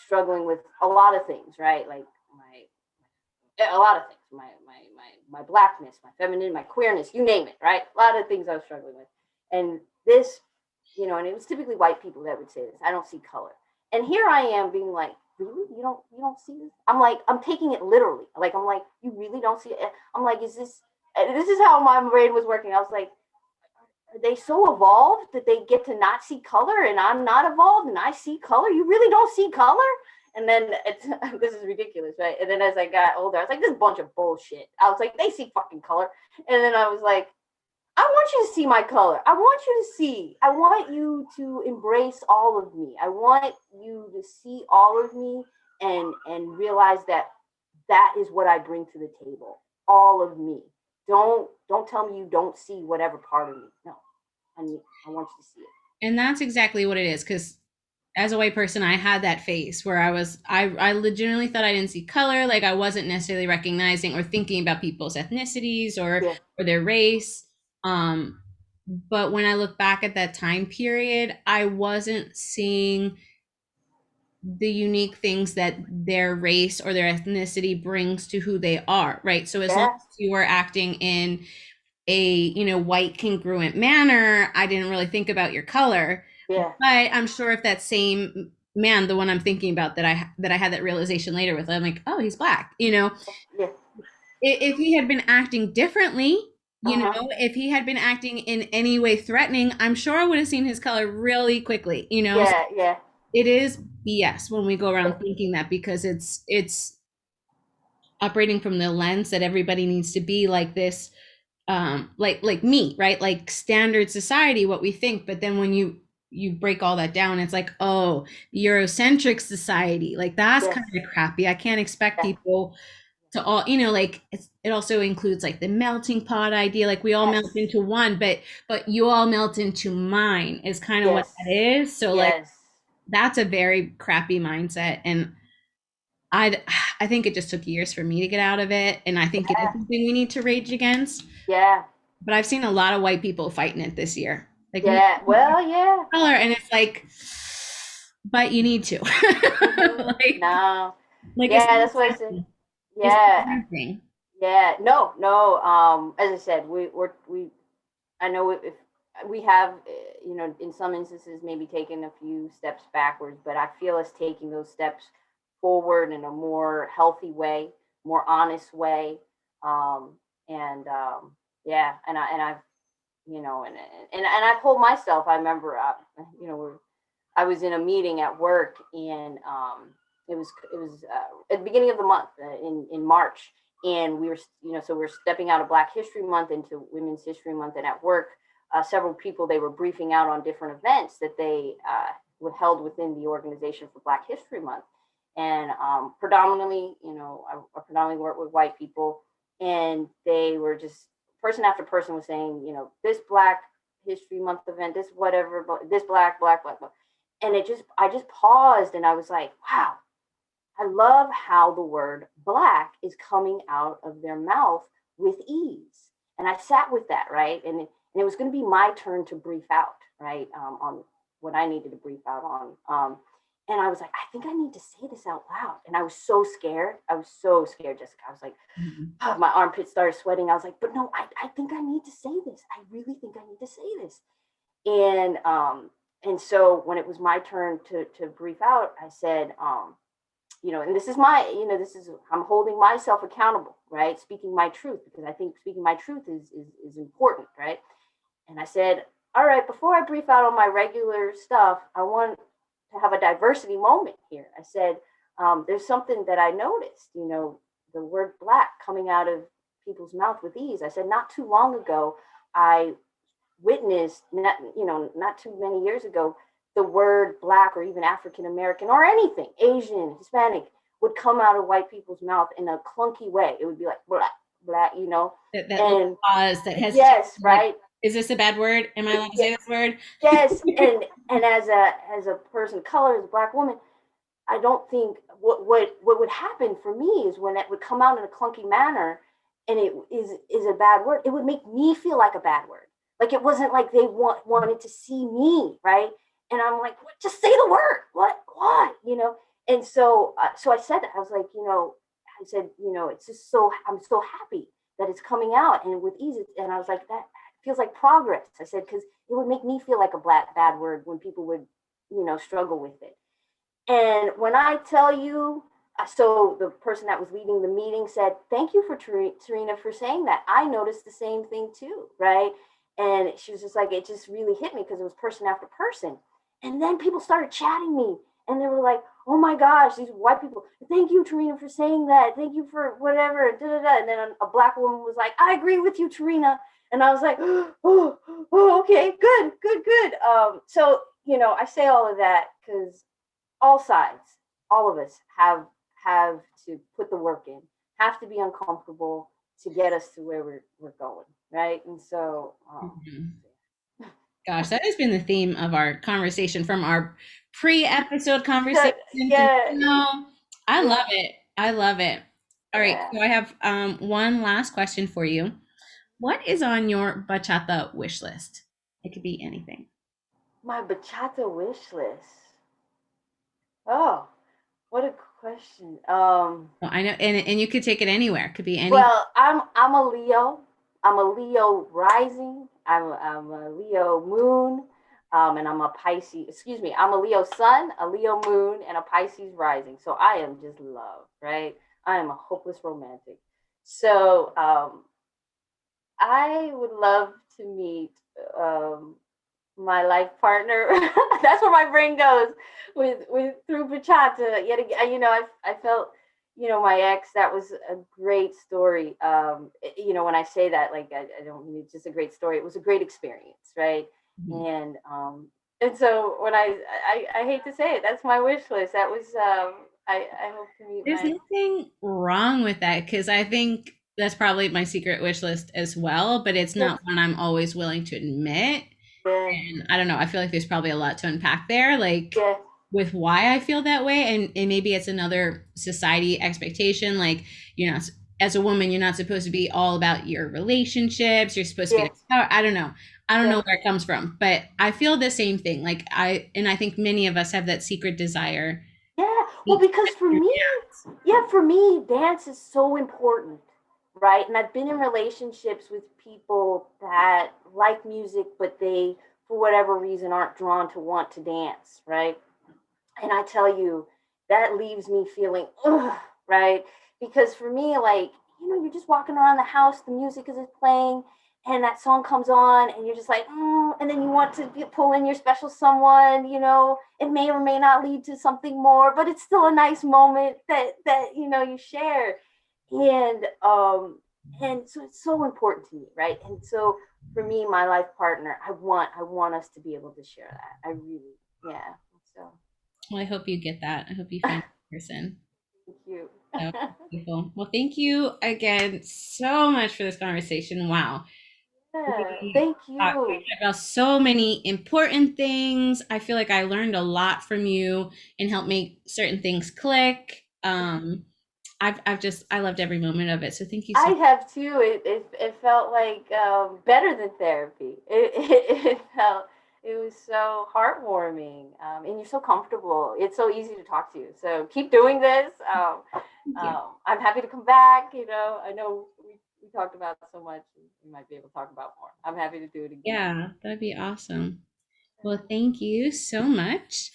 struggling with a lot of things, right? Like my a lot of things, my blackness, my feminine, my queerness, you name it, right? A lot of things I was struggling with. And this, and it was typically white people that would say this. I don't see color. And here I am being like, really? You don't see this? I'm like, I'm taking it literally. Like, I'm like, you really don't see it? I'm like, this is how my brain was working. I was like, are they so evolved that they get to not see color and I'm not evolved and I see color? You really don't see color? And then this is ridiculous, right? And then as I got older, I was like, this is a bunch of bullshit. I was like, they see fucking color. And then I was like, I want you to see my color. I want you to see. I want you to embrace all of me. I want you to see all of me and realize that that is what I bring to the table. All of me. Don't tell me you don't see whatever part of me. No, I want you to see it. And that's exactly what it is. Because as a white person, I had that phase where I legitimately thought I didn't see color. Like I wasn't necessarily recognizing or thinking about people's ethnicities Yeah, or their race. But when I look back at that time period, I wasn't seeing the unique things that their race or their ethnicity brings to who they are, right? So as long yeah, as you were acting in a, white congruent manner, I didn't really think about your color. yeah, But I'm sure if that same man, the one I'm thinking about that I had that realization later with, I'm like, oh, he's black. yeah. If he had been acting differently, Uh-huh. if he had been acting in any way threatening, I'm sure I would have seen his color really quickly. So Yeah, yeah, it is BS when we go yeah, around thinking that, because it's operating from the lens that everybody needs to be like this, like me, right? Like standard society, what we think. But then when you break all that down, it's like, oh, Eurocentric society, like that's yes, kind of crappy. I can't expect yeah, people to all, like it also includes like the melting pot idea, like we all melt yes, into one, but you all melt into mine is kind of what yes, that is. So like yes, that's a very crappy mindset. And I I think it just took years for me to get out of it, and I think it is yeah, something we need to rage against. yeah, But I've seen a lot of white people fighting it this year, like no yeah. Well, yeah. color, and it's like, but you need to, Mm-hmm. like No. it's Yeah, not that's what I said. accepting. It's Yeah, not accepting. yeah. No, no. As I said, we I know if we have, in some instances, maybe taken a few steps backwards, but I feel us taking those steps forward in a more healthy way, more honest way. Um, and yeah, and I've, and I told myself, I remember, I was in a meeting at work, and it was at the beginning of the month, in March, and we were, so we're stepping out of Black History Month into Women's History Month, and at work, several people, they were briefing out on different events that they were held within the organization for Black History Month, and predominantly, I predominantly work with white people, and they were just, person after person was saying, this Black History Month event, this whatever, this black, and I just paused, and I was like, wow, I love how the word black is coming out of their mouth with ease. And I sat with that, right? And it was going to be my turn to brief out, right, on what I needed to brief out on. And I was like, I think I need to say this out loud. And I was so scared. I was so scared, Jessica. I was like, Mhm. oh, my armpits started sweating. I was like, but no, I think I need to say this. I really think I need to say this. And so when it was my turn to brief out, I said, and this is I'm holding myself accountable, right? Speaking my truth, because I think speaking my truth is important, right? And I said, all right, before I brief out on my regular stuff, I want to have a diversity moment here. I said, there's something that I noticed, the word black coming out of people's mouth with ease. I said, not too long ago, I witnessed, not too many years ago, the word black or even African American or anything, Asian, Hispanic, would come out of white people's mouth in a clunky way. It would be like black, black. That little And pause, that hesitation, yes, like, right. is this a bad word? Am I allowed to Yeah, say this word? yes. And as a person of color, as a black woman, I don't think what would happen for me is when it would come out in a clunky manner and it is a bad word, it would make me feel like a bad word. Like it wasn't like they wanted to see me, right? And I'm like, what? Just say the word. What? And so I said that. I was like, I said, it's just so I'm so happy that it's coming out and with ease. And I was like, that feels like progress. I said, because it would make me feel like a bad word when people would, struggle with it. And when I tell you, so the person that was leading the meeting said, "Thank you for Terrina for saying that. I noticed the same thing too, right?" And she was just like, it just really hit me because it was person after person. And then people started chatting me, and they were like, "Oh my gosh, these white people! Thank you, Terrina, for saying that. Thank you for whatever." Da, da, da. And then a black woman was like, "I agree with you, Terrina." And I was like, "Oh, okay, good, good, good." So I say all of that because all sides, all of us have to put the work in, have to be uncomfortable to get us to where we're going, right? And so, Mhm. Gosh, that has been the theme of our conversation from our pre-episode conversation to yeah, now. I yeah, love it. I love it. All right, yeah. so I have one last question for you. What is on your bachata wish list? It could be anything. My bachata wish list. Oh, what a question. Well, I know, and you could take it anywhere. It could be anything. Well, I'm a Leo. I'm a Leo rising. I'm a Leo moon. And I'm a Pisces. Excuse me. I'm a Leo sun, a Leo moon, and a Pisces rising. So I am just love, right? I am a hopeless romantic. So I would love to meet um, my life partner. That's where my brain goes with through bachata. Yet again, I felt, my ex. That was a great story. When I say that, like I don't mean it's just a great story. It was a great experience, right? Mhm. And so when I hate to say it, that's my wish list. That was I hope to meet There's my nothing wrong with that because I think that's probably my secret wish list as well, but it's yeah not one I'm always willing to admit. yeah And I don't know, I feel like there's probably a lot to unpack there, like yeah with why I feel that way. And maybe it's another society expectation. Like, as a woman, you're not supposed to be all about your relationships. You're supposed to be, yeah I don't know. I don't yeah know where it comes from, but I feel the same thing. And I think many of us have that secret desire. Yeah, well, because for me, yeah, for me, dance is so important, right? And I've been in relationships with people that like music, but they, for whatever reason, aren't drawn to want to dance, right? And I tell you, that leaves me feeling, ugh, right? Because for me, like, you're just walking around the house, the music is playing, and that song comes on, and you're just like, and then you want to pull in your special someone, it may or may not lead to something more, but it's still a nice moment that you share. And so it's so important to me, right? And so for me, my life partner, I want us to be able to share that. I really, yeah. So Well, I hope you get that. I hope you find that person. thank you. So beautiful. Well, thank you again so much for this conversation. Wow. Yeah, We thank talked you. about so many important things. I feel like I learned a lot from you and helped make certain things click. I loved every moment of it. So thank you I so have too. It felt like better than therapy. It felt it was so heartwarming, and you're so comfortable. It's so easy to talk to you. So keep doing this. Thank you. I'm happy to come back. I know we talked about so much. We might be able to talk about more. I'm happy to do it again. Yeah, that'd be awesome. Well, thank you so much.